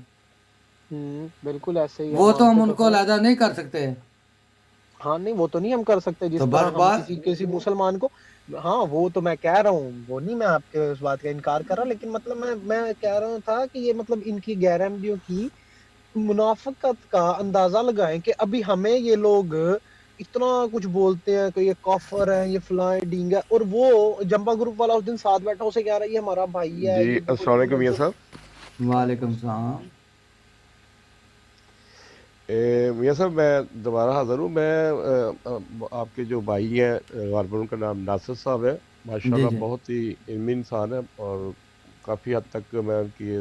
بالکل ایسے ہی ہے, وہ تو مانتے ہم ان تو کو ہیں. علیحدہ نہیں کر سکتے. ہاں نہیں وہ تو نہیں ہم کر سکتے تو جس طرح بس ہم بات کسی مسلمان کو. ہاں وہ تو میں کہہ رہا ہوں, وہ نہیں میں آپ کے اس بات کا انکار کر رہا, لیکن مطلب میں کہہ رہا تھا کہ یہ مطلب ان کی غیر احمدیوں کی منافقت کا اندازہ لگائیں کہ ابھی ہمیں یہ لوگ اتنا کچھ بولتے ہیں کہ یہ کافر ہے, یہ فلاں ڈینگ ہے, اور وہ جمبا گروپ والا اس دن ساتھ بیٹھا اسے کہہ رہا ہے یہ ہمارا بھائی ہے, جی یہ السلام بالکل علیکم میاں صاحب. وعلیکم السلام. میاں صاحب میں دوبارہ حاضر ہوں. میں آپ کے جو بھائی ہیں غالباً ان کا نام ناصر صاحب ہے, ماشاء جی اللہ جی بہت ہی علمی انسان ہے, اور کافی حد تک میں ان کی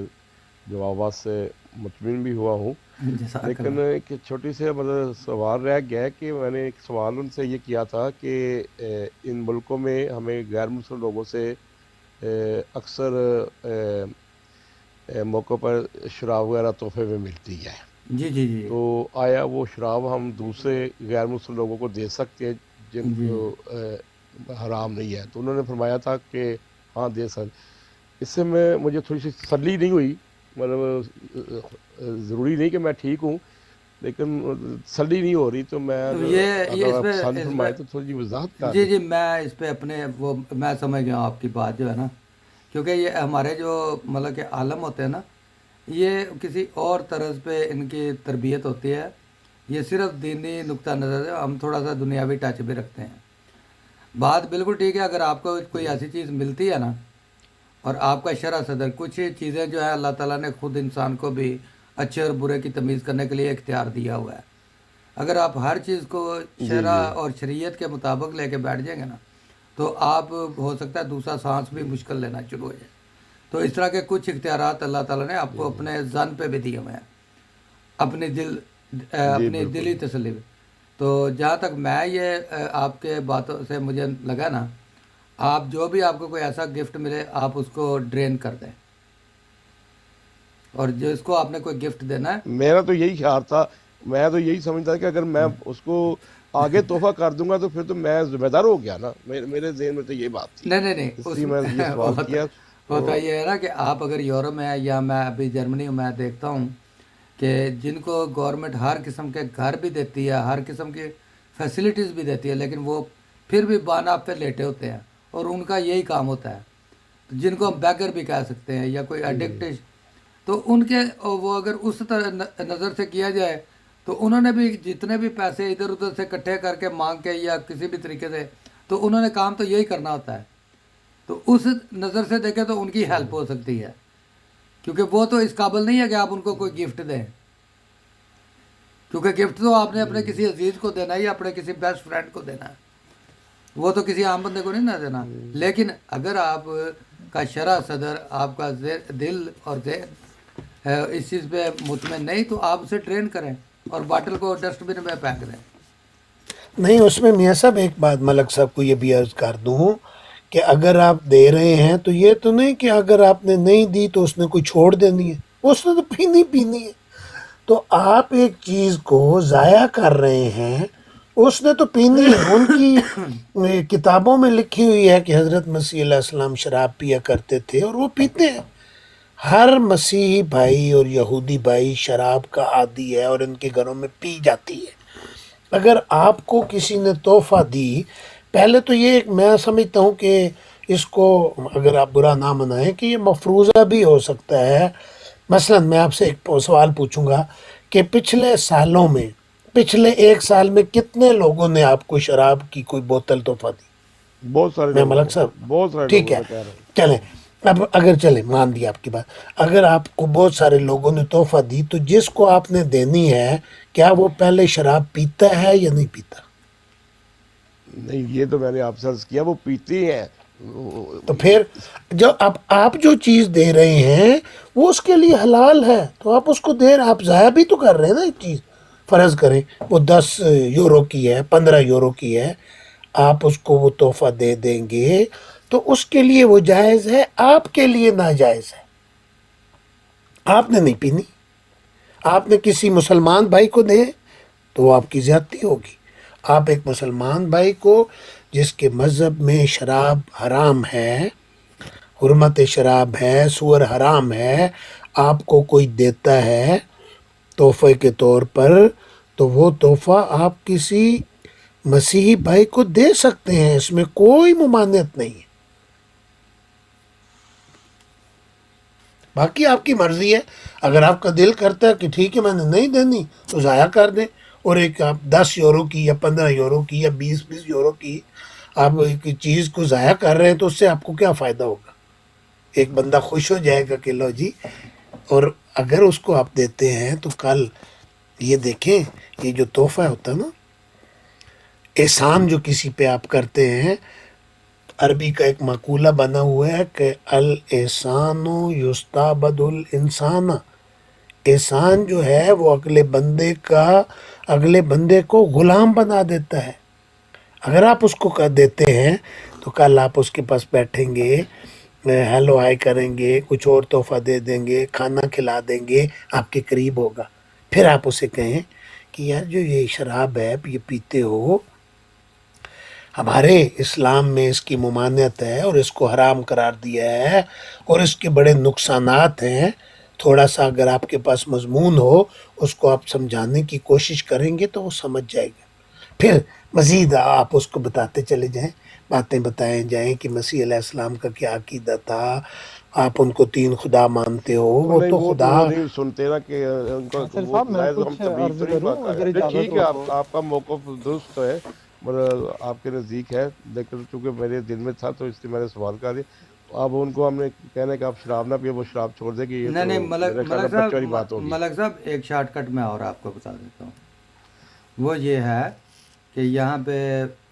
جوابات سے مطمئن بھی ہوا ہوں. جزاک لیکن اللہ. ایک چھوٹی سے مطلب سوال رہ گیا ہے کہ میں نے ایک سوال ان سے یہ کیا تھا کہ ان ملکوں میں ہمیں غیر مسلم لوگوں سے اکثر موقع پر شراب وغیرہ تحفے میں ملتی ہے, جی جی جی تو آیا وہ شراب ہم دوسرے غیر مسلم لوگوں کو دے سکتے ہیں جن جی کو حرام نہیں ہے؟ تو انہوں نے فرمایا تھا کہ ہاں دے سکتے. اس سے مجھے تھوڑی سی تسلی نہیں ہوئی, مطلب ضروری نہیں کہ میں ٹھیک ہوں, لیکن تسلی نہیں ہو رہی. تو میں یہ اگر اس آپ پہ پسند اس پہ فرمائیں تو تھوڑی جی وضاحت کر جی دیں. جی میں اس پہ اپنے وہ میں سمجھ گیا ہوں آپ کی بات جو ہے نا, کیونکہ یہ ہمارے جو مطلب کہ عالم ہوتے ہیں نا, یہ کسی اور طرز پہ ان کی تربیت ہوتی ہے. یہ صرف دینی نقطہ نظر ہے, ہم تھوڑا سا دنیاوی ٹچ بھی رکھتے ہیں. بات بالکل ٹھیک ہے, اگر آپ کو کوئی ایسی چیز ملتی ہے نا, اور آپ کا شرح صدر, کچھ چیزیں جو ہے اللہ تعالیٰ نے خود انسان کو بھی اچھے اور برے کی تمیز کرنے کے لیے اختیار دیا ہوا ہے. اگر آپ ہر چیز کو جی جی شرع اور شریعت کے مطابق لے کے بیٹھ جائیں گے نا, تو آپ ہو سکتا ہے دوسرا سانس بھی مشکل لینا شروع ہو جائے. تو اس طرح کے کچھ اختیارات اللہ تعالیٰ نے آپ کو اپنے ذہن پہ بھی دیے ہوئے ہیں، اپنی اپنی دلی تسلی پہ. تو جہاں تک میں یہ آپ کے باتوں سے مجھے لگا نا، آپ جو بھی آپ کو کوئی ایسا گفٹ ملے آپ اس کو ڈرین کر دیں، اور جس کو آپ نے کوئی گفٹ دینا ہے. میرا تو یہی خیال تھا، میں تو یہی سمجھتا کہ اگر میں اس کو آگے تحفہ کر دوں گا تو پھر تو میں ذمہ دار ہو گیا نا. میرے ذہن میں تو یہ بات تھی، نہیں اس لیے میں یہ سوال کیا. ہوتا یہ ہے نا کہ آپ اگر یورپ میں ہیں یا میں ابھی جرمنی میں دیکھتا ہوں کہ جن کو گورنمنٹ ہر قسم کے گھر بھی دیتی ہے، ہر قسم کی فیسلٹیز بھی دیتی ہے، لیکن وہ پھر بھی بانپ پہ لیٹے ہوتے ہیں اور ان کا یہی کام ہوتا ہے. جن کو ہم بیگر بھی کہہ سکتے ہیں یا کوئی ایڈکٹ، تو ان کے وہ اگر اس طرح نظر سے کیا جائے تو انہوں نے بھی جتنے بھی پیسے ادھر ادھر سے اکٹھے کر کے مانگ کے یا کسی بھی طریقے سے، تو انہوں نے کام تو یہی کرنا ہوتا ہے. تو اس نظر سے دیکھیں تو ان کی ہیلپ ہو سکتی ہے، کیونکہ وہ تو اس قابل نہیں ہے کہ آپ ان کو کوئی گفٹ دیں، کیونکہ گفٹ تو آپ نے اپنے کسی عزیز کو دینا ہے یا اپنے کسی بیسٹ فرینڈ کو دینا ہے، وہ تو کسی عام بندے کو نہیں نہ دینا. لیکن اگر آپ کا شرح صدر، آپ کا دل اور ذہن اس چیز پہ مطمئن نہیں، تو آپ اسے ٹرین کریں اور باٹل کو ڈسٹ بن میں پھینک دیں. نہیں، اس میں میاں صاحب ایک بات ملک صاحب کو یہ بھی عرض کر دوں کہ اگر آپ دے رہے ہیں تو یہ تو نہیں کہ اگر آپ نے نہیں دی تو اس نے کوئی چھوڑ دینی ہے، اس نے تو پینی ہے. تو آپ ایک چیز کو ضائع کر رہے ہیں، اس نے تو پینی ہے. ان کی کتابوں میں لکھی ہوئی ہے کہ حضرت مسیح علیہ السلام شراب پیا کرتے تھے اور وہ پیتے ہیں. ہر مسیحی بھائی اور یہودی بھائی شراب کا عادی ہے اور ان کے گھروں میں پی جاتی ہے. اگر آپ کو کسی نے تحفہ دی، پہلے تو یہ میں سمجھتا ہوں کہ اس کو اگر آپ برا نہ منائیں کہ یہ مفروضہ بھی ہو سکتا ہے. مثلا میں آپ سے ایک سوال پوچھوں گا کہ پچھلے سالوں میں، پچھلے ایک سال میں کتنے لوگوں نے آپ کو شراب کی کوئی بوتل تحفہ دی؟ بہت سارے میں لوگوں ملک کو، صاحب بہت سارے ٹھیک لوگوں ہے، کو کہہ رہا ہوں. چلیں اب اگر چلیں مان دی آپ کی بات، اگر آپ کو بہت سارے لوگوں نے تحفہ دی تو جس کو آپ نے دینی ہے کیا وہ پہلے شراب پیتا ہے یا نہیں پیتا؟ نہیں، یہ تو میں نے آپ سے عرض کیا، وہ پیتے ہیں. تو پھر جو اب آپ جو چیز دے رہے ہیں وہ اس کے لیے حلال ہے، تو آپ اس کو دے رہے، آپ ضائع بھی تو کر رہے ہیں نا ایک چیز. فرض کریں وہ 10 یورو کی ہے، 15 یورو کی ہے، آپ اس کو وہ تحفہ دے دیں گے تو اس کے لیے وہ جائز ہے، آپ کے لیے ناجائز ہے. آپ نے نہیں پینی، آپ نے کسی مسلمان بھائی کو دے تو وہ آپ کی زیادتی ہوگی. آپ ایک مسلمان بھائی کو جس کے مذہب میں شراب حرام ہے، حرمت شراب ہے، سور حرام ہے، آپ کو کوئی دیتا ہے تحفے کے طور پر، تو وہ تحفہ آپ کسی مسیحی بھائی کو دے سکتے ہیں، اس میں کوئی ممانعت نہیں ہے. باقی آپ کی مرضی ہے، اگر آپ کا دل کرتا ہے کہ ٹھیک ہے میں نے نہیں دینی تو ضائع کر دیں، اور ایک آپ 10 یورو کی یا 15 یورو کی یا 20 یورو کی آپ ایک چیز کو ضائع کر رہے ہیں تو اس سے آپ کو کیا فائدہ ہوگا؟ ایک بندہ خوش ہو جائے گا کہ لو جی. اور اگر اس کو آپ دیتے ہیں تو کل یہ دیکھیں، یہ جو تحفہ ہوتا ہے نا، احسان جو کسی پہ آپ کرتے ہیں، عربی کا ایک مقولہ بنا ہوا ہے کہ الاحسان یستعبد الانسان، احسان جو ہے وہ اگلے بندے کو غلام بنا دیتا ہے. اگر آپ اس کو دیتے ہیں تو کل آپ اس کے پاس بیٹھیں گے، ہیلو ہائی کریں گے، کچھ اور تحفہ دے دیں گے، کھانا کھلا دیں گے، آپ کے قریب ہوگا. پھر آپ اسے کہیں کہ یار جو یہ شراب ہے یہ پیتے ہو، ہمارے اسلام میں اس کی ممانعت ہے اور اس کو حرام قرار دیا ہے اور اس کے بڑے نقصانات ہیں. تھوڑا سا اگر آپ کے پاس مضمون ہو، اس کو آپ سمجھانے کی کوشش کریں گے تو وہ سمجھ جائے گا. پھر مزید آپ اس کو بتاتے چلے جائیں، باتیں بتائیں جائیں کہ مسیح علیہ السلام کا کیا عقیدہ تھا، آپ ان کو 3 خدا مانتے ہو، وہ نہیں، تو وہ خدا. وہ نہیں سنتے نا کہ ان کا ناصر وہ صاحب میں ظاہر ہم کچھ تبلیغ عرض تو نہیں کروں بات اگر نہیں، اجازت ٹھیک ہو ہے، تو. آپ کا موقف درست تو ہے، مگر آپ کے نزدیک ہے، لیکن چونکہ میرے دل میں تھا تو اس لیے میں نے سوال کر دیا. اب ان کو ہم نے کہنا ہے کہ آپ شراب نہ پیے، وہ شراب چھوڑ دے، کہ یہ نہیں تو میرے خیال میں ملک بچوں والی بات ہوگی. صاحب ایک شارٹ کٹ میں اور آپ کو بتا دیتا ہوں. وہ یہ ہے کہ یہاں پہ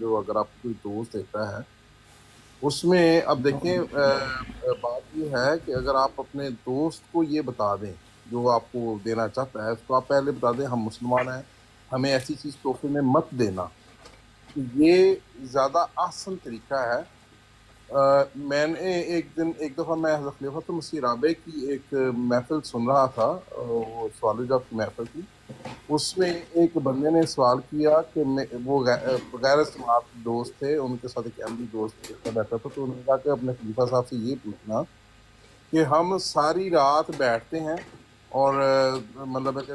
جو اگر آپ کو کوئی دوست دیتا ہے اس میں، اب دیکھیں بات یہ ہے کہ اگر آپ اپنے دوست کو یہ بتا دیں جو آپ کو دینا چاہتا ہے، اس کو آپ پہلے بتا دیں ہم مسلمان ہیں، ہمیں ایسی چیز تحفے میں مت دینا، یہ زیادہ آسن طریقہ ہے. میں نے ایک دفعہ میں حضرت خلیفۃ المسیح رابع کی ایک محفل سن رہا تھا، وہ سوال و جواب کی محفل تھی. اس میں ایک بندے نے سوال کیا کہ وہ غیر استعمال دوست تھے، ان کے ساتھ ایک احمدی دوست بیٹھا تھا، تو انہوں نے کہا کہ اپنے خلیفہ صاحب سے یہ پوچھنا کہ ہم ساری رات بیٹھتے ہیں، اور مطلب ہے کہ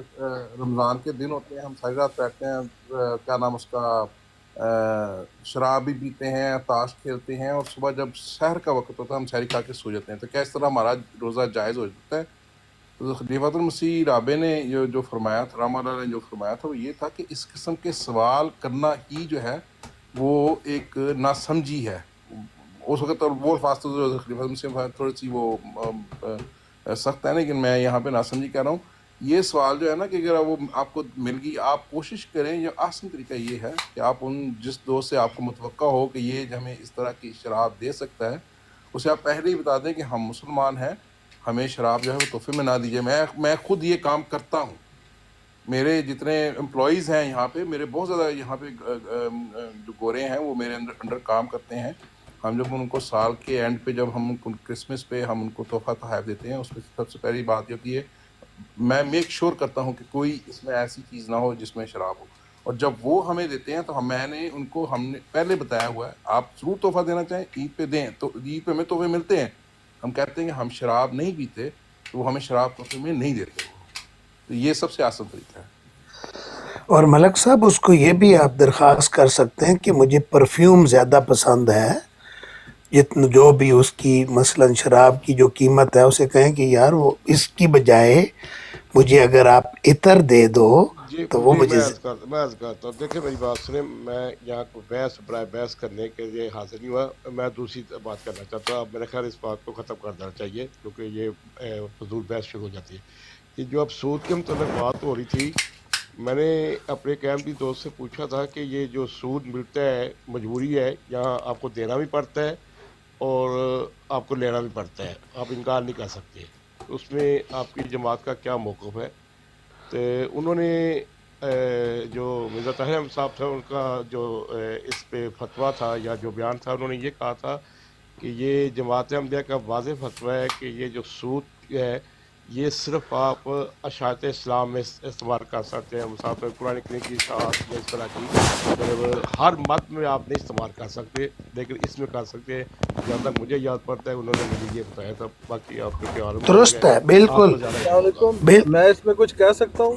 رمضان کے دن ہوتے ہیں، ہم ساری رات بیٹھتے ہیں، کیا نام اس کا، شراب بھی پیتے ہیں، تاش کھیلتے ہیں، اور صبح جب سحر کا وقت ہوتا ہے ہم سحری کھا کے سو جاتے ہیں، تو کیا اس طرح ہمارا روزہ جائز ہو جاتا ہے؟ تو خلیفۃ المسیح رابع نے جو فرمایا تھا، رحمہ اللہ نے جو فرمایا تھا، وہ یہ تھا کہ اس قسم کے سوال کرنا ہی جو ہے وہ ایک ناسمجھی ہے. اس وقت اور وہ الفاظ تو جو خلیفۃ المسیح تھوڑی سی وہ سخت ہے، لیکن میں یہاں پہ ناسمجھی کہہ رہا ہوں. یہ سوال جو ہے نا کہ اگر وہ آپ کو مل گئی، آپ کوشش کریں، یہ آسان طریقہ یہ ہے کہ آپ جس دوست سے آپ کو متوقع ہو کہ یہ ہمیں اس طرح کی شراب دے سکتا ہے، اسے آپ پہلے ہی بتا دیں کہ ہم مسلمان ہیں، ہمیں شراب جو ہے وہ تحفے میں نہ دیجیے. میں خود یہ کام کرتا ہوں. میرے جتنے امپلائیز ہیں یہاں پہ، میرے بہت زیادہ یہاں پہ جو گورے ہیں وہ میرے انڈر کام کرتے ہیں. ہم جب ان کو سال کے اینڈ پہ، جب ہم کرسمس پہ ہم ان کو تحفہ تحائف دیتے ہیں، اس میں سب سے پہلی بات یہ ہوتی ہے میں میک شور کرتا ہوں کہ کوئی اس میں ایسی چیز نہ ہو جس میں شراب ہو. اور جب وہ ہمیں دیتے ہیں تو میں نے ان کو، ہم نے پہلے بتایا ہوا ہے آپ ضرور تحفہ دینا چاہیں عید پہ دیں، تو عید پہ ہمیں تحفے ملتے ہیں. ہم کہتے ہیں کہ ہم شراب نہیں پیتے، تو وہ ہمیں شراب تحفے میں نہیں دیتے. تو یہ سب سے آسان طریقہ ہے. اور ملک صاحب اس کو یہ بھی آپ درخواست کر سکتے ہیں کہ مجھے پرفیوم زیادہ پسند ہے، جتنا جو بھی اس کی مثلا شراب کی جو قیمت ہے، اسے کہیں کہ یار وہ اس کی بجائے مجھے اگر آپ عطر دے دو جی تو وہ جی، مجھے میں عرض کرتا ہوں. دیکھیں میری بات سنیں، میں یہاں کو برائے بحث کرنے کے لیے حاضر نہیں ہوا. میں دوسری بات کرنا چاہتا ہوں. اب میرے خیال اس بات کو ختم کر دینا چاہیے، کیونکہ یہ فضول بحث شروع ہو جاتی ہے. کہ جو اب سود کے متعلق بات ہو رہی تھی، میں نے اپنے احمدی دوست سے پوچھا تھا کہ یہ جو سود ملتا ہے مجبوری ہے، یہاں آپ کو دینا بھی پڑتا ہے اور آپ کو لینا بھی پڑتا ہے، آپ انکار نہیں کر سکتے. اس میں آپ کی جماعت کا کیا موقف ہے؟ تو انہوں نے جو مرزا طاہر احمد صاحب تھا، ان کا جو اس پہ فتویٰ تھا یا جو بیان تھا، انہوں نے یہ کہا تھا کہ یہ جماعت احمدیہ کا واضح فتویٰ ہے کہ یہ جو سود ہے یہ صرف آپ اشاعت اسلام میں استعمال کر سکتے ہیں. مسافر قرآن کریم کی اشاعت یا اس طرح کی ہر مت میں آپ نہیں استعمال کر سکتے، لیکن اس میں کر سکتے ہیں. جہاں تک مجھے یاد پڑتا ہے انہوں نے مجھے یہ بتایا تھا. باقی آپ کیونکہ عالم لوگ درست ہیں، ہے، آپ بالکل کو زیادہ السلام علم ہوگا. علیکم، میں اس میں کچھ کہہ سکتا ہوں؟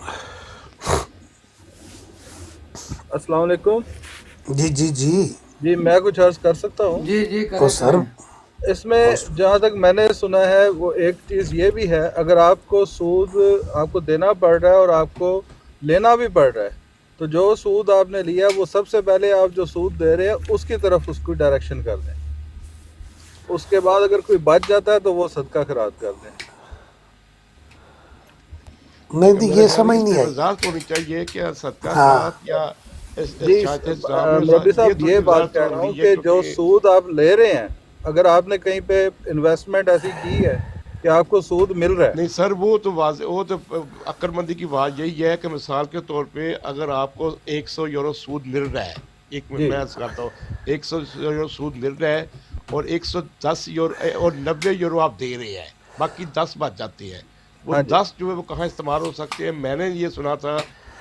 السلام علیکم. جی جی جی جی میں کچھ عرض کر سکتا ہوں؟ جی جی تو کریں سر کریں. اس میں جہاں تک میں نے سنا ہے، وہ ایک چیز یہ بھی ہے، اگر آپ کو سود آپ کو دینا پڑ رہا ہے اور آپ کو لینا بھی پڑ رہا ہے، تو جو سود آپ نے لیا وہ سب سے پہلے آپ جو سود دے رہے ہیں اس کی طرف اس کو ڈائریکشن کر دیں. اس کے بعد اگر کوئی بچ جاتا ہے تو وہ صدقہ خیرات کر دیں. نہیں لیکن نہیں، میرے یہ خیال سمجھ اس نہیں میں آئی. وضاحت ہونی چاہیے کہ صدقہ ہاں خیرات یا جی اشاعت اسلام میں مربی یہ صاحب تھوڑی یہ سی بات وضاحت کہہ رہا ہوں ضروری ہے، کہ جو کیونکہ سود آپ لے رہے ہیں، اگر آپ نے کہیں پہ انویسٹمنٹ ایسی کی ہے کہ آپ کو سود مل رہا ہے. نہیں سر، وہ تو واضح، وہ تو عقل مندی کی بات یہی ہے کہ مثال کے طور پہ اگر آپ کو 100 یورو سود مل رہا ہے، جی میں عرض کرتا ہوں 100 یورو سود مل رہا ہے اور 110 یورو اور 90 یورو آپ دے رہے ہیں، باقی 10 بچ جاتے ہیں. وہ ہاں جی 10 جو ہے وہ کہاں استعمال ہو سکتے ہیں؟ میں نے یہ سنا تھا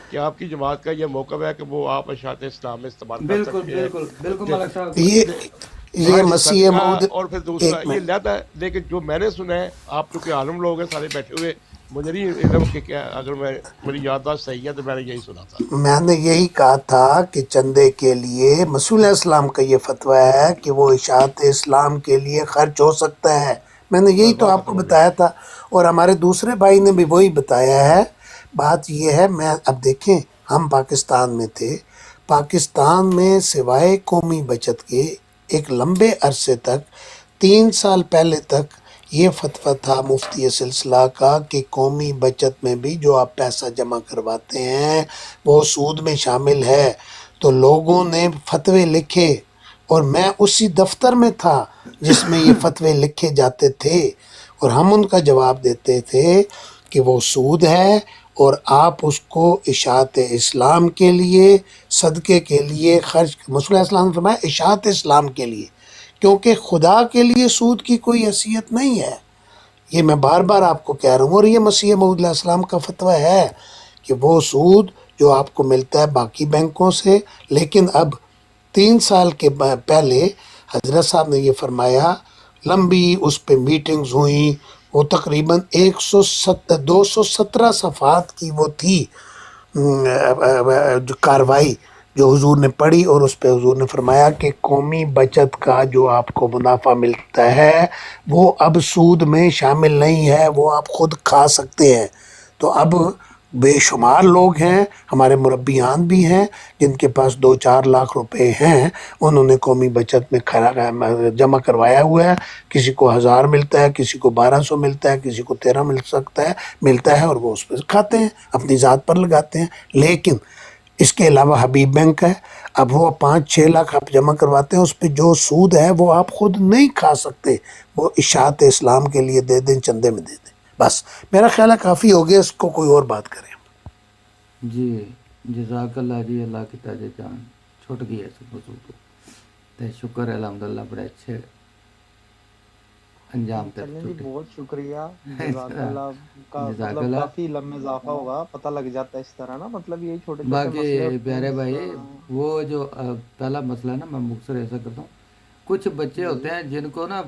کہ آپ کی جماعت کا یہ موقف ہے کہ وہ آپ اشاعت اسلام میں استعمال کر بالکل سکتے ہیں. بالکل بالکل دیکھ ملک صاحب. یہ ہاں جی، مسیح صدقہ مود. اور پھر دوسرا ایک یہ منٹ، لیتا ہے. لیکن جو میں نے سنا ہے، آپ چونکہ عالم لوگ ہیں سارے بیٹھے ہوئے، مجھے نہیں علم کہ کیا، اگر میری یادداشت صحیح ہے تو میں نے یہی سنا تھا. میں نے یہی کہا تھا کہ چندے کے لیے مسیح علیہ السلام کا یہ فتویٰ ہے کہ وہ اشاعت اسلام کے لیے خرچ ہو سکتا ہے. میں نے یہی بس تو بات آپ کو ختم ہو گئی. بتایا تھا، اور ہمارے دوسرے بھائی نے بھی وہی بتایا ہے. بات یہ ہے، میں اب دیکھیں ہم پاکستان میں تھے، پاکستان میں سوائے قومی بچت کے ایک لمبے عرصے تک 3 سال پہلے تک یہ فتویٰ تھا مفتی سلسلہ کا کہ قومی بچت میں بھی جو آپ پیسہ جمع کرواتے ہیں وہ سود میں شامل ہے. تو لوگوں نے فتوے لکھے اور میں اسی دفتر میں تھا جس میں یہ فتوے لکھے جاتے تھے، اور ہم ان کا جواب دیتے تھے کہ وہ سود ہے اور آپ اس کو اشاعت اسلام کے لیے، صدقے کے لیے خرچ. رسول اللہ صلی اللہ علیہ وسلم نے فرمایا اشاعت اسلام کے لیے، کیونکہ خدا کے لیے سود کی کوئی حیثیت نہیں ہے. یہ میں بار بار آپ کو کہہ رہا ہوں، اور یہ مسیح موعود علیہ السلام کا فتویٰ ہے کہ وہ سود جو آپ کو ملتا ہے باقی بینکوں سے. لیکن اب 3 سال کے پہلے حضرت صاحب نے یہ فرمایا، لمبی اس پہ میٹنگز ہوئیں، وہ تقریباً 217 صفحات کی وہ تھی جو کاروائی جو حضور نے پڑھی، اور اس پہ حضور نے فرمایا کہ قومی بچت کا جو آپ کو منافع ملتا ہے وہ اب سود میں شامل نہیں ہے، وہ آپ خود کھا سکتے ہیں. تو اب بے شمار لوگ ہیں، ہمارے مربیان بھی ہیں جن کے پاس 2-4 لاکھ روپے ہیں، انہوں نے قومی بچت میں جمع کروایا ہوا ہے. کسی کو 1000 ملتا ہے، کسی کو 1200 ملتا ہے، کسی کو 13 ملتا ہے، اور وہ اس پہ کھاتے ہیں، اپنی ذات پر لگاتے ہیں. لیکن اس کے علاوہ حبیب بینک ہے، اب وہ 5-6 لاکھ آپ جمع کرواتے ہیں، اس پہ جو سود ہے وہ آپ خود نہیں کھا سکتے، وہ اشاعت اسلام کے لیے دے دیں، چندے میں دے دیں. بس میرا خیال ہے کافی ہو گیا، اس کو کوئی اور بات کریں. جی جزاک اللہ جی، اللہ کی تاج جان چھوٹ گئی اس موضوع کو تے شکر ہے الحمدللہ، بڑے اچھے انجام تک چلیں جی، چھوٹے. بہت شکریہ، جزاک اللہ کا. جزاک مطلب اللہ. کافی علم میں اضافہ ہوگا، پتہ لگ جاتا ہے اس طرح نا. مطلب یہی چھوٹے چھوٹے مسئلے باقی ہوتے ہیں پیارے بھائی، ہاں. وہ جو پہلا مسئلہ ہے نا، میں مختصر ایسا کرتا ہوں، کچھ بچے جی ہوتے ہیں جن کو نا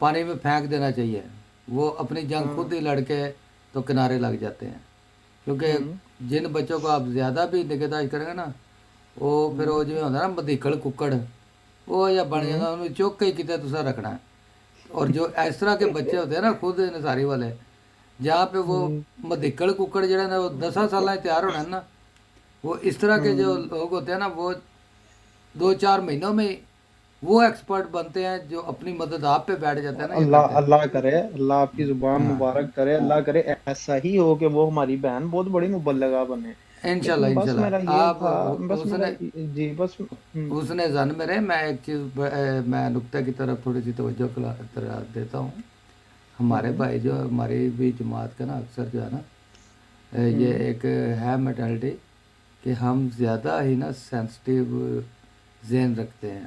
پانی میں پھینک دینا چاہیے، وہ اپنی جنگ ہاں. خود ہی لڑ کے تو کنارے لگ جاتے ہیں. کیونکہ جن بچوں کو آپ زیادہ بھی نگہداشت کریں گے نا، وہ پھر وہ جو ہوتا ہے نا مدیکڑ ککڑ، وہ یا بن جانا، انہوں چوک کے ہی کتے تسا رکھنا ہے. اور جو اس طرح کے بچے ہوتے ہیں نا خود نصاری والے، جہاں پہ وہ مدیکڑ ککڑ جڑا نا وہ 10 سال تیار ہونا ہے نا، وہ اس طرح کے جو لوگ ہوتے ہیں نا، وہ 2-4 مہینوں میں وہ ایکسپرٹ بنتے ہیں جو اپنی مدد آپ پہ بیٹھ جاتے ہیں نا، یہ کرتے ہیں. اللہ کرے، اللہ آپ کی زبان ہاں مبارک کرے، اللہ کرے ایسا ہی ہو کہ وہ ہماری بہن بہت بڑی مبلغہ بنے. انشاءاللہ لیکن بس انشاءاللہ. میرا یہ آپ تھا، بس اس میرا نے جی بس اس نے زن میرے، میں ایک چیز میں نقطہ کی طرف تھوڑی سی توجہ دیتا ہوں. ہمارے بھائی جو ہماری بھی جماعت کا نا اکثر جو ہے نا، یہ ایک ہے مینٹلٹی کہ ہم زیادہ ہی نا سینسٹیو ذہن رکھتے ہیں.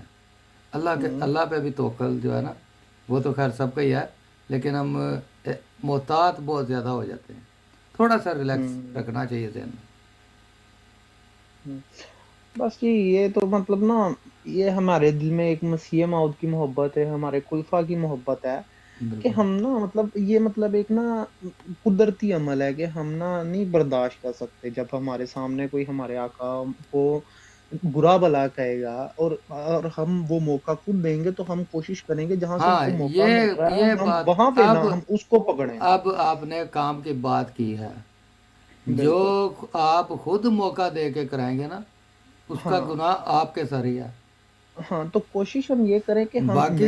اللہ پہ بھی توکل جو ہے نا، وہ تو خیر سب کا ہی ہے، لیکن ہم محتاط بہت زیادہ ہو جاتے ہیں. تھوڑا سا ریلیکس رکھنا چاہیے ذہن میں. بس جی یہ تو مطلب نا، یہ ہمارے دل میں ایک مسیح موعود کی محبت ہے، ہمارے خلفاء کی محبت ہے کہ بالکل. ہم نا مطلب یہ مطلب ایک نا قدرتی عمل ہے کہ ہم نا نہیں برداشت کر سکتے جب ہمارے سامنے کوئی ہمارے آقا کو برا بھلا کہے گا، اور ہم وہ موقع خود دیں گے تو ہم کوشش کریں گے جہاں سے ہم ہاں، کو موقع مل رہا یہ ہے ہم بات وہاں پہ اب نہ ہم اس کو پکڑیں. آپ نے کام کی بات کی ہے. جو بالکل. آپ خود موقع دے کے کرائیں گے نا، اس کا ہاں گناہ آپ کے سر ہی ہے. ہاں، تو کوشش ہم یہ کریں کہ باقی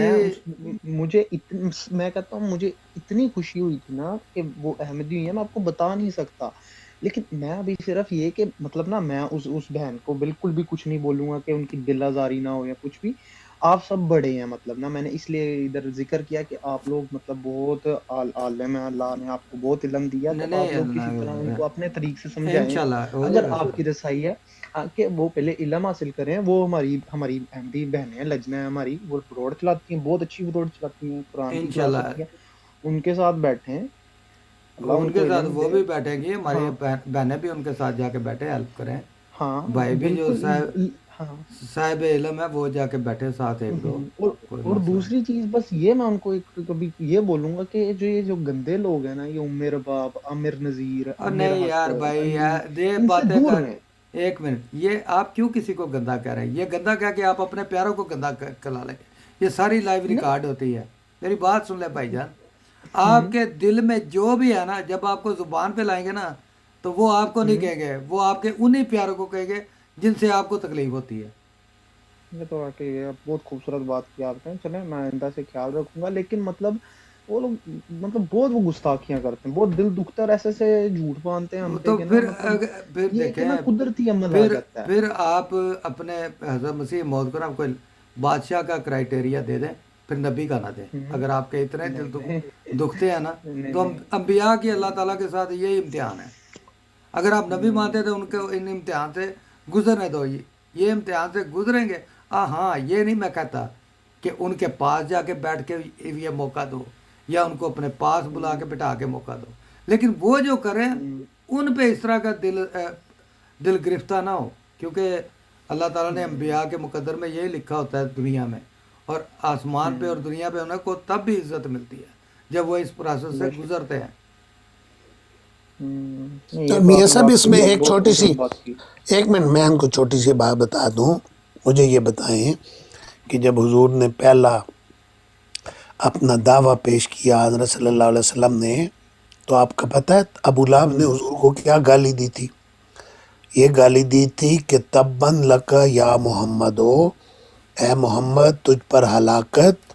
میں کہتا ہوں مجھے اتنی خوشی ہوئی تھی نا کہ وہ احمدی ہے، میں آپ کو بتا نہیں سکتا. لیکن میں ابھی صرف یہ کہ مطلب نا میں اس بہن کو بالکل بھی کچھ نہیں بولوں گا کہ ان کی دل آزاری نہ ہو یا کچھ بھی. آپ سب بڑے ہیں، مطلب نا میں نے اس لیے ادھر ذکر کیا کہ آپ لوگ مطلب بہت عالم ہیں، اللہ نے آپ کو بہت علم دیا، تو آپ لوگ کسی طرح ان نہیں، کو اپنے طریق سے سمجھائیں. انشاءاللہ ہو اگر جائے گا آپ سب. کی رسائی ہے کہ وہ پہلے علم حاصل کریں. وہ ہماری احمدی بہنیں ہیں، لجنہ ہے ہماری، وہ روڈ چلاتی ہیں، بہت اچھی روڈ چلاتی ہیں، قرآن کی کلاس انشاءاللہ ہوتی ہے. ان کے ساتھ بیٹھیں، اللہ ان ان کو کے ساتھ علم وہ دے. بھی بیٹھیں گی، ہماری ہاں بہنیں بھی ان کے ساتھ جا کے بیٹھے، ہیلپ کریں. ہاں بھائی بھی جو بالکل. ہاں صاحب علم ہے وہ جا کے بیٹھے ساتھ، ایک دو کوئی اور مسئلہ دوسری چیز بس یہ میں ان کو کبھی یہ بولوں گا کہ یہ جو گندے لوگ ہیں نا، یہ عمر باب، عامر نذیر، اور عامر نہیں یار حسن، بھائی، علی، یہ ان سے باتیں دور کر. رہیں. ایک منٹ، یہ آپ کیوں کسی کو گندا کہہ رہے ہیں؟ یہ گندا کہہ کے آپ اپنے پیاروں کو گندا کلا لیں. یہ ساری لائیو نہیں. ریکارڈ ہوتی ہے. میری بات سن لے بھائی جان، آپ کے دل میں جو بھی ہے نا، جب آپ کو زبان پہ لائیں گے نا، تو وہ آپ کو نہیں کہیں گے، وہ آپ کے انہی پیاروں کو کہیں گے جن سے آپ کو تکلیف ہوتی ہے. یہ تو واقعی یہ بہت خوبصورت بات کی آپ نے. چلیں میں آئندہ سے خیال رکھوں گا. لیکن مطلب وہ لوگ مطلب بہت وہ گستاخیاں کرتے ہیں, بہت دل دکھتا ہے, اور ایسے ایسے جھوٹ باندھتے ہیں ہم پہ تو کہ نا پھر مطلب پھر یہ کہ دیکھیں, نا قدرتی عمل آ پھر جاتا ہے. پھر آپ اپنے حضرت مسیح موعود کو نا کوئی بادشاہ کا کرائٹیریا دے دیں, پھر نبی کا نہ دیں. اگر آپ کے اتنے نہیں دل نہیں دکھتے ہیں نا, نہیں تو نہیں انبیاء کی اللہ تعالیٰ کے ساتھ یہی امتحان ہے. اگر آپ نبی مانتے تو ان کو ان امتحان سے گزرنے دو, یہ امتحان سے گزریں گے. ہاں, یہ نہیں میں کہتا کہ ان کے پاس جا کے بیٹھ کے یہ موقع دو, یا ان کو اپنے پاس بلا کے بٹھا کے موقع دو, لیکن وہ جو کریں ان پہ اس طرح کا دل گرفتہ نہ ہو. کیونکہ اللہ تعالیٰ نے انبیاء کے مقدر میں یہی لکھا ہوتا ہے دنیا میں, اور آسمان پہ اور دنیا پہ انہیں کو تب بھی عزت ملتی ہے جب وہ اس پروسیس سے گزرتے ہیں. نہیں, تو یہ تو میاں آپ نے صاحب اس میں واقعی ایک بہت چھوٹی سی, خوبصورت بات کی. ایک منٹ میں ان کو چھوٹی سی بات بتا دوں. مجھے یہ بتائیں کہ جب حضور نے پہلا اپنا دعویٰ پیش کیا حضرت صلی اللہ علیہ وسلم نے, تو آپ کا پتہ ہے ابو لہب نے حضور کو کیا گالی دی تھی؟ یہ گالی دی تھی کہ تبن لکا یا محمد ہو, اے محمد تجھ پر ہلاکت,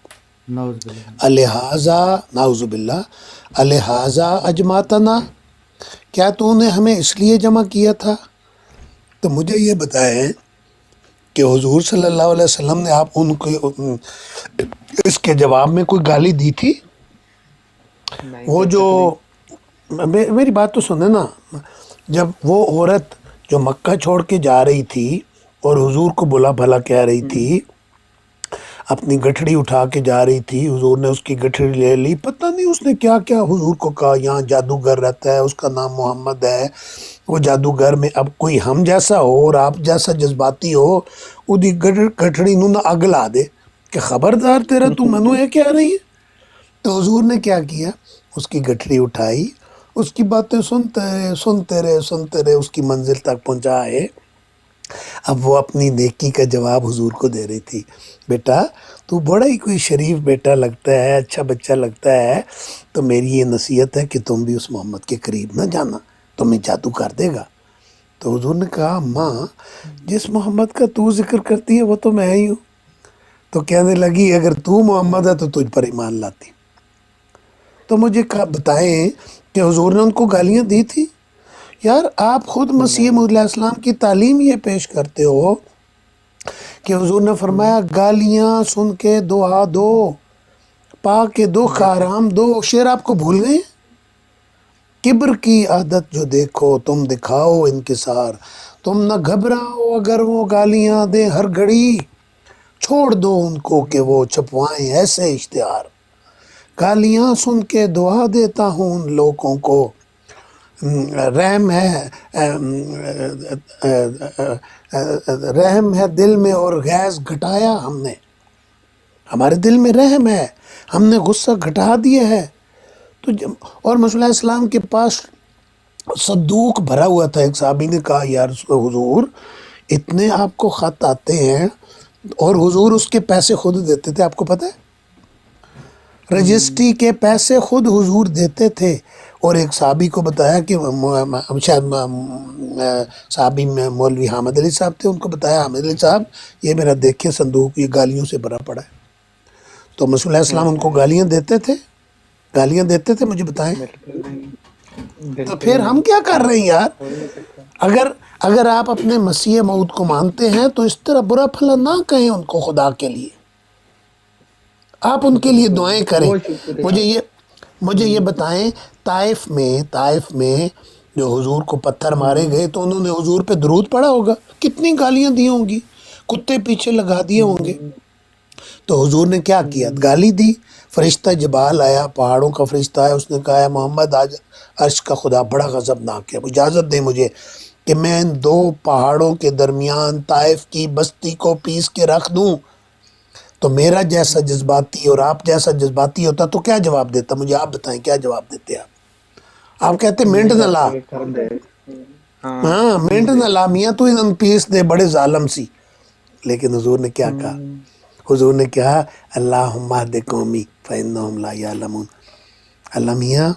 نعوذ باللہ. الہٰذا نعوذ باللہ الہٰذا اجماتنا, کیا تو نے ہمیں اس لیے جمع کیا تھا؟ تو مجھے یہ بتائیں کہ حضور صلی اللہ علیہ وسلم نے آپ ان کو اس کے جواب میں کوئی گالی دی تھی؟ نہیں, وہ بے جو شک نہیں. میری بات تو سنیں نا, جب وہ عورت جو مکہ چھوڑ کے جا رہی تھی اور حضور کو بلا بھلا کہہ رہی تھی, اپنی گٹھڑی اٹھا کے جا رہی تھی, حضور نے اس کی گٹھڑی لے لی, پتہ نہیں اس نے کیا کیا حضور کو کہا, یہاں جادوگر رہتا ہے, اس کا نام محمد ہے, وہ جادوگر میں اب کوئی ہم جیسا ہو اور آپ جیسا جذباتی ہو, ادی گٹھڑی نو نہ اگ لا دے کہ خبردار تیرا تو منو یہ کہہ رہی ہے. تو حضور نے کیا کیا, اس کی گٹھڑی اٹھائی, اس کی باتیں سنتے رہے اس کی منزل تک پہنچائے. اب وہ اپنی نیکی کا جواب حضور کو دے رہی تھی, بیٹا تو بڑا ہی کوئی شریف بیٹا لگتا ہے, اچھا بچہ لگتا ہے, تو میری یہ نصیحت ہے کہ تم بھی اس محمد کے قریب نہ جانا, تمہیں جادو کر دے گا. تو حضور نے کہا, ماں جس محمد کا تو ذکر کرتی ہے وہ تو میں ہی ہوں. تو کہنے لگی, اگر تو محمد ہے تو تجھ پر ایمان لاتی. تو مجھے بتائیں کہ حضور نے ان کو گالیاں دی تھی؟ یار آپ خود مسیح موعود علیہ السلام کی تعلیم یہ پیش کرتے ہو کہ حضور نے فرمایا گالیاں سن کے دعا دو, پا کے دکھ آرام دو. شعر آپ کو بھول گئے؟ کبر کی عادت جو دیکھو تم دکھاؤ انکسار, تم نہ گھبراؤ اگر وہ گالیاں دیں ہر گھڑی, چھوڑ دو ان کو کہ وہ چھپوائیں ایسے اشتہار. گالیاں سن کے دعا دیتا ہوں ان لوگوں کو, رحم ہے دل میں اور غیظ گھٹایا ہم نے, ہمارے دل میں رحم ہے, ہم نے غصہ گھٹا دیا ہے. تو اور مسیح علیہ السلام کے پاس صندوق بھرا ہوا تھا. ایک صحابی نے کہا, یار حضور اتنے آپ کو خط آتے ہیں, اور حضور اس کے پیسے خود دیتے تھے, آپ کو پتہ ہے رجسٹری کے پیسے خود حضور دیتے تھے. اور ایک صحابی کو بتایا کہ شاید صحابی میں مولوی حامد علی صاحب تھے, ان کو بتایا, حامد علی صاحب یہ میرا دیکھیں صندوق یہ گالیوں سے بھرا پڑا ہے. تو مسیح علیہ السلام ان کو گالیاں دیتے تھے, مجھے بتائیں. تو پھر ہم کیا کر رہے ہیں یار؟ اگر آپ اپنے مسیح موعود کو مانتے ہیں تو اس طرح برا بھلا نہ کہیں ان کو, خدا کے لیے آپ ان کے لیے دعائیں کریں. مجھے یہ بتائیں, طائف میں جو حضور کو پتھر مارے گئے تو انہوں نے حضور پہ درود پڑھا ہوگا, کتنی گالیاں دی ہوں گی, کتے پیچھے لگا دیے ہوں گے. تو حضور نے کیا کیا؟ گالی دی. فرشتہ جبال آیا, پہاڑوں کا فرشتہ آیا, اس نے کہا, محمد آج عرش کا خدا بڑا غضبناک ہے, اجازت دیں مجھے کہ میں ان دو پہاڑوں کے درمیان طائف کی بستی کو پیس کے رکھ دوں. تو میرا جیسا جذباتی اور آپ جیسا جذباتی ہوتا تو کیا جواب دیتا؟ مجھے آپ بتائیں کیا جواب دیتے آپ کہتے مینٹ نہ لا, ہاں مینٹ نہ لا میاں, تو ان پیس دے بڑے ظالم سی. لیکن حضور نے کیا کہا؟ حضور نے کہا, اللہم اہد قومی فانہم لا یعلمون. اللہ میاں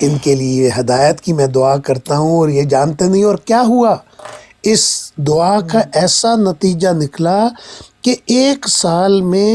ان کے لیے ہدایت کی میں دعا کرتا ہوں اور یہ جانتے نہیں. اور کیا ہوا؟ اس دعا کا ایسا نتیجہ نکلا کہ 1 سال میں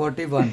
41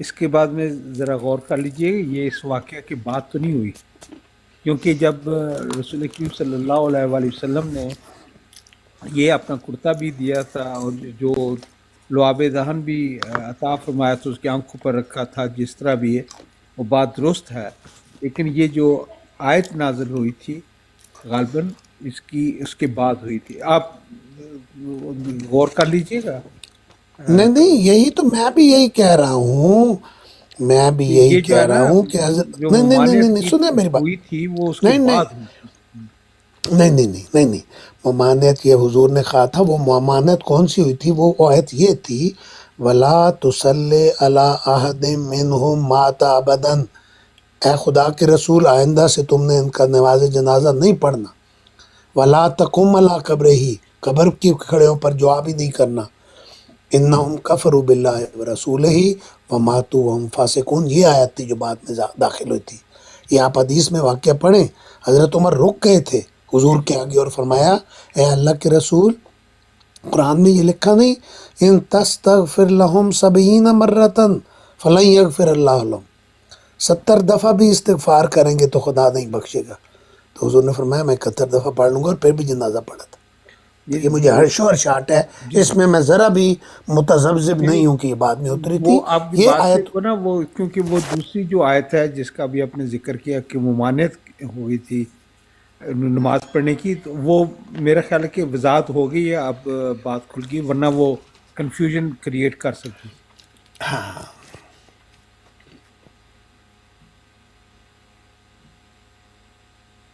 اس کے بعد میں ذرا غور کر لیجئے یہ اس واقعہ کی بات تو نہیں ہوئی، کیونکہ جب رسول کریم صلی اللہ علیہ وآلہ وسلم نے یہ اپنا کرتا بھی دیا تھا اور جو لعاب دہن بھی عطا فرمایا تھا اس کی آنکھوں پر رکھا تھا، جس طرح بھی ہے وہ بات درست ہے، لیکن یہ جو آیت نازل ہوئی تھی غالباً اس کے بعد ہوئی تھی. آپ غور کر لیجئے گا نہیں نہیں، یہی تو میں بھی یہی کہہ رہا ہوں، میں بھی کہ یہی یہ جو کہہ ہے رہا نا ہوں کہ حضرت جو نہیں نہیں نہیں ممانعت نہیں، کی سنیں میری بات. ہوئی تھی وہ اس کے نہیں نہیں بعد ہوئی تھی. نہیں نہیں نہیں نہیں نہیں، ممانعت یہ حضور نے کہا تھا. وہ ممانعت کون سی ہوئی تھی؟ وہ آیت یہ تھی وَلَا تُصَلِّ عَلَىٰ أَحَدٍ مِّنْهُمْ مَاتَ أَبَدًا، اے خدا کے رسول آئندہ سے تم نے ان کا نماز جنازہ نہیں پڑھنا. وَلَا تَقُمْ عَلَىٰ قَبْرِهِ، قبر کی کھڑے ہو پر جواب ہی نہیں کرنا. اِنَّهُمْ كَفَرُوا بِاللَّهِ وَرَسُولِهِ وَمَاتُوا وَهُمْ فَاسِقُونَ. یہ آیت تھی جو بعد میں داخل ہوئی تھی. یہ آپ حدیث میں واقعہ پڑھیں، حضرت عمر رک گئے تھے حضور کے آگے اور فرمایا اے اللہ کے رسول، قرآن میں یہ لکھا نہیں ان تستغفر لهم 70 مرتن فلن یغفر اللہ لهم، 70 دفعہ بھی استغفار کریں گے تو خدا نہیں بخشے گا. تو حضور نے فرمایا میں 71 دفعہ پڑھ لوں گا، اور پھر بھی جنازہ پڑھا تھا. تو یہ مجھے ہر شور شاٹ ہے، اس میں میں ذرا بھی متذبذب نہیں ہوں کہ یہ بعد میں اتری تھی. وہ آپ کی یہ بات سے آیت کو نا وہ کیونکہ وہ دوسری جو آیت ہے جس کا بھی آپ نے ذکر کیا کہ ممانعت ہوئی تھی نماز پڑھنے کی، تو وہ میرا خیال ہے کہ وضاحت ہو گئی ہے، اب بات کھل گئی، ورنہ وہ کنفیوژن کریٹ کر سکتی.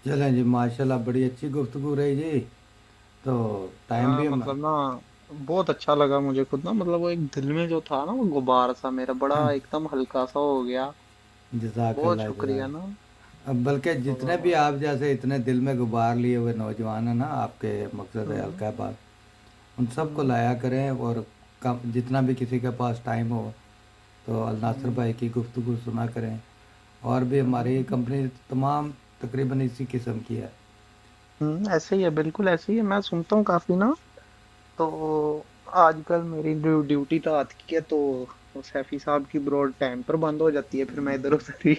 چلیں جی ماشاءاللہ بڑی اچھی گفتگو رہی جی. تو ٹائم بھی مطلب نا بہت اچھا لگا مجھے خود نا، مطلب وہ ایک دل میں جو تھا نا وہ غبار سا میرا بڑا ایک دم ہلکا سا ہو گیا. جزاک بہت اللہ شکریہ جزاک. نا. اب بلکہ جتنے بھی آپ جیسے اتنے دل میں غبار لیے ہوئے نوجوان ہیں نا، آپ کے مقصد ہے حلقہ بات، ان سب کو لایا کریں، اور جتنا بھی کسی کے پاس ٹائم ہو تو الناصر بھائی کی گفتگو سنا کریں. اور بھی ہماری کمپنی تمام تقریباً اسی قسم کی ہے. ایسے ہی ہے، بالکل ایسے ہی ہے. میں سنتا ہوں کافی نا. تو آج کل میری ڈیوٹی تو آتی ہے، تو سیفی صاحب کی براڈ ٹائم پر بند ہو جاتی ہے، پھر میں ادھر ادھر ہی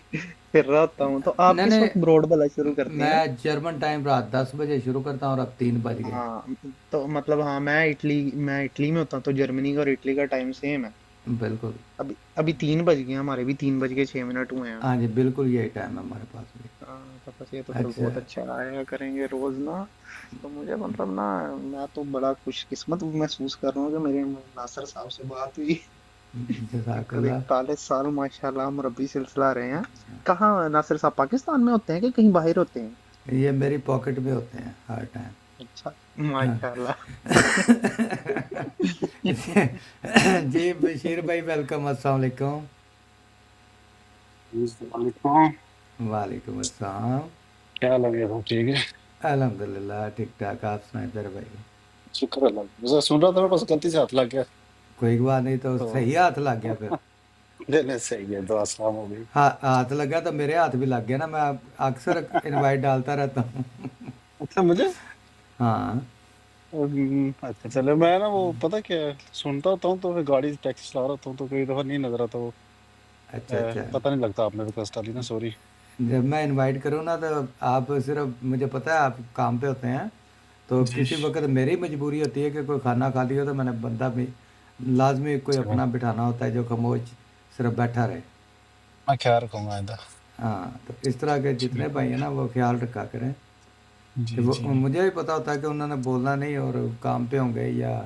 پھر رہا ہوتا ہوں. تو آپ نہیں کس وقت نہیں، براڈ بھلا شروع کرتے ہیں؟ میں جرمن ٹائم رات 10 بجے شروع کرتا ہوں اور اب 3 بج گئے. ہاں تو مطلب ہاں میں اٹلی میں ہوتا ہوں، تو جرمنی کا اور اٹلی کا ٹائم سیم ہے. بالکل. ابھی 3 بج گئے، ہمارے بھی 3 بج کے 6 منٹ ہوئے ہیں. ہاں جی بالکل یہی ٹائم ہے ہمارے پاس بھی. تو بس یہ تو پھر اچھا بہت اچھا آیا کریں گے روز نا. تو مجھے مطلب نا میں تو بڑا خوش قسمت محسوس کر رہا ہوں کہ میرے ناصر صاحب سے بات ہوئی. جزاک اللہ. 41 سال ماشاءاللہ مربی سلسلہ رہے ہیں. کہاں ناصر صاحب پاکستان میں ہوتے ہیں کہ کہیں باہر ہوتے ہیں؟ یہ میری پاکٹ میں ہوتے ہیں ہر ٹائم. اچھا ماشاءاللہ. جی بشیر بھائی ویلکم. السلام علیکم. السلام علیکم. وعلیکم السلام. کیا حال ہے؟ سب ٹھیک ہے؟ الحمدللہ ٹھیک ٹھاک. آپ سنائیں در بھائی؟ شکر اللہ کا. میں سن رہا تھا میرے پاس غلطی سے ہاتھ لگ گیا. کوئی بات نہیں، تو تو صحیح ہاتھ لگ گیا پھر. نہیں نہیں صحیح ہے، دعا سلام ہو گئی. ہاتھ لگا تو میرے ہاتھ بھی لگ گیا نا، میں اکثر انوائٹ ڈالتا رہتا ہوں. اچھا مجھے ہاں اچھا چلے. میں نا وہ پتہ کیا ہے، سنتا ہوتا ہوں تو پھر گاڑی ٹیکسی چلا رہا ہوتا ہوں تو کئی دفعہ نہیں نظر آتا. وہ اچھا اچھا. پتہ نہیں لگتا آپ نے ریکویسٹ ڈالی نا، سوری. جب میں انوائٹ کروں نا تو آپ صرف، مجھے پتہ ہے آپ کام پہ ہوتے ہیں، تو جی کسی وقت میری مجبوری ہوتی ہے کہ کوئی کھانا کھا لیا تو میں نے بندہ بھی لازمی کوئی چلو اپنا بٹھانا ہوتا ہے جو خاموش صرف بیٹھا رہے. میں خیال رکھوں گا آئندہ. ہاں تو اس طرح کے جتنے ٹھیک ہے. بھائی ہیں نا وہ خیال رکھا کریں کہ جی وہ، جی مجھے بھی پتہ ہوتا ہے کہ انہوں نے بولنا نہیں اور کام پہ ہوں گے، یا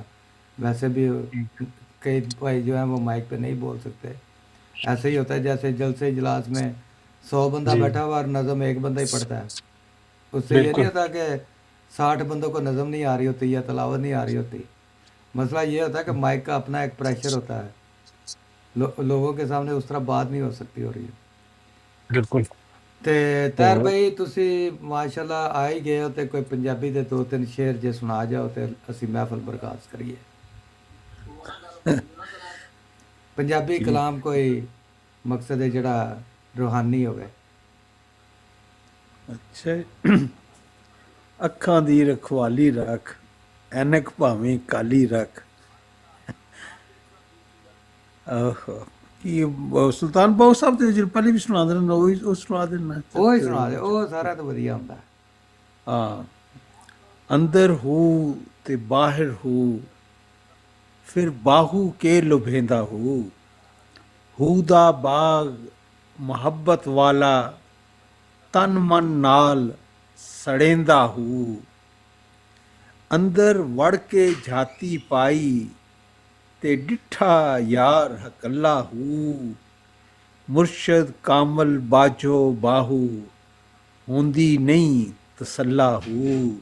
ویسے بھی کئی بھائی جو ہیں وہ مائک پہ نہیں بول سکتے. ایسے ہی ہوتا ہے جیسے جلسے اجلاس میں 100 بندہ جی بیٹھا ہوا اور نظم ایک بندہ ہی پڑھتا ہے. اس سے یہ نہیں بالکل. ہوتا کہ 60 بندوں کو نظم نہیں آ رہی ہوتی یا تلاوت نہیں آ رہی ہوتی. مسئلہ یہ ہوتا ہے کہ مائک کا اپنا ایک پریشر ہوتا ہے، لوگوں کے سامنے اس طرح بات نہیں ہو سکتی ہو رہی ہے. بالکل. تے تو طاہر بھائی تسی ماشاءاللہ آ ہی گئے ہو، تے کوئی پنجابی دے 2-3 شعر جے سنا جاؤ تے اسی محفل برکات کریے. پنجابی کلام کوئی مقصد ہے جڑا روحانی ہوئے. اچھا ਅੱਖਾਂ ਦੀ ਰਖਵਾਲੀ ਰੱਖ, ਐਨਕ ਭਾਵੇਂ ਕਾਲੀ ਰੱਖ. ਓਹੋ ਕਿ ਸੁਲਤਾਨ ਬਾਹੂ ਸਾਹਿਬ ਤੇ ਜਿਹੜੇ ਪਹਿਲੇ ਵੀ ਸੁਣਾ ਦੇਣਾ ਉਹ ਸੁਣਾ ਦੇਣਾ ਉਹ ਹੀ ਸੁਣਾ ਦੇ, ਉਹ ਸਾਰਾ ਤਾਂ ਵਧੀਆ ਹੁੰਦਾ। ਹਾਂ, ਅੰਦਰ ਹੂੰ ਤੇ ਬਾਹਰ ਹੂੰ, ਫਿਰ ਬਾਹੂ ਕੇ ਲੁਭੇਂਦਾ ਹੂ ਦਾ ਬਾਗ ਮੁਹੱਬਤ ਵਾਲਾ, ਤਨ ਮਨ ਨਾਲ ਸੜੇਂਦਾ ਹੂ, ਅੰਦਰ ਵੜ ਕੇ ਝਾਤੀ ਪਾਈ ਤੇ ਡਿੱਠਾ ਯਾਰ ਹਕੱਲਾ ਹੂ, ਮੁਰਸ਼ਦ ਕਾਮਲ ਬਾਝੋ ਬਾਹੂ, ਹੁੰਦੀ ਨਹੀਂ ਤਸੱਲਾ ਹੂ,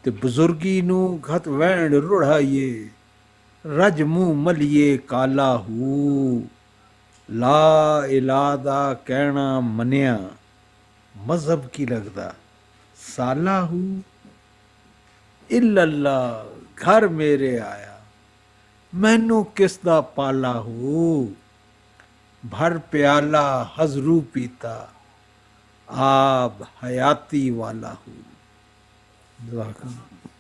ਤੇ ਬਜ਼ੁਰਗੀ ਨੂੰ ਘਤ ਵੈਣ ਰੁੜਾਈਏ, ਰਜ ਮੂੰਹ ਮਲੀਏ ਕਾਲਾ ਹੂ, ਲਾ ਇਲਾ ਦਾ ਕਹਿਣਾ ਮੰਨਿਆ, ਮਜ਼ਹਬ ਕੀ ਲੱਗਦਾ ਸਾਲਾ ਹੂ, ਇਲੱਲਾ ਘਰ ਮੇਰੇ ਆਇਆ, ਮੈਨੂੰ ਕਿਸ ਦਾ ਪਾਲਾ ਹੂ, ਭਰ ਪਿਆਲਾ ਹਜ਼ਰੂ ਪੀਤਾ, ਆਬ ਹਯਾਤੀ ਵਾਲਾ ਹੂ।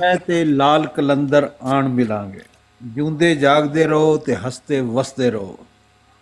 ਮੈਂ ਤੇ ਲਾਲ ਕਲੰਦਰ ਆਣ ਮਿਲਾਂਗੇ, ਜਿਉਂਦੇ ਜਾਗਦੇ ਰਹੋ ਤੇ ਹੱਸਦੇ ਵਸਦੇ ਰਹੋ।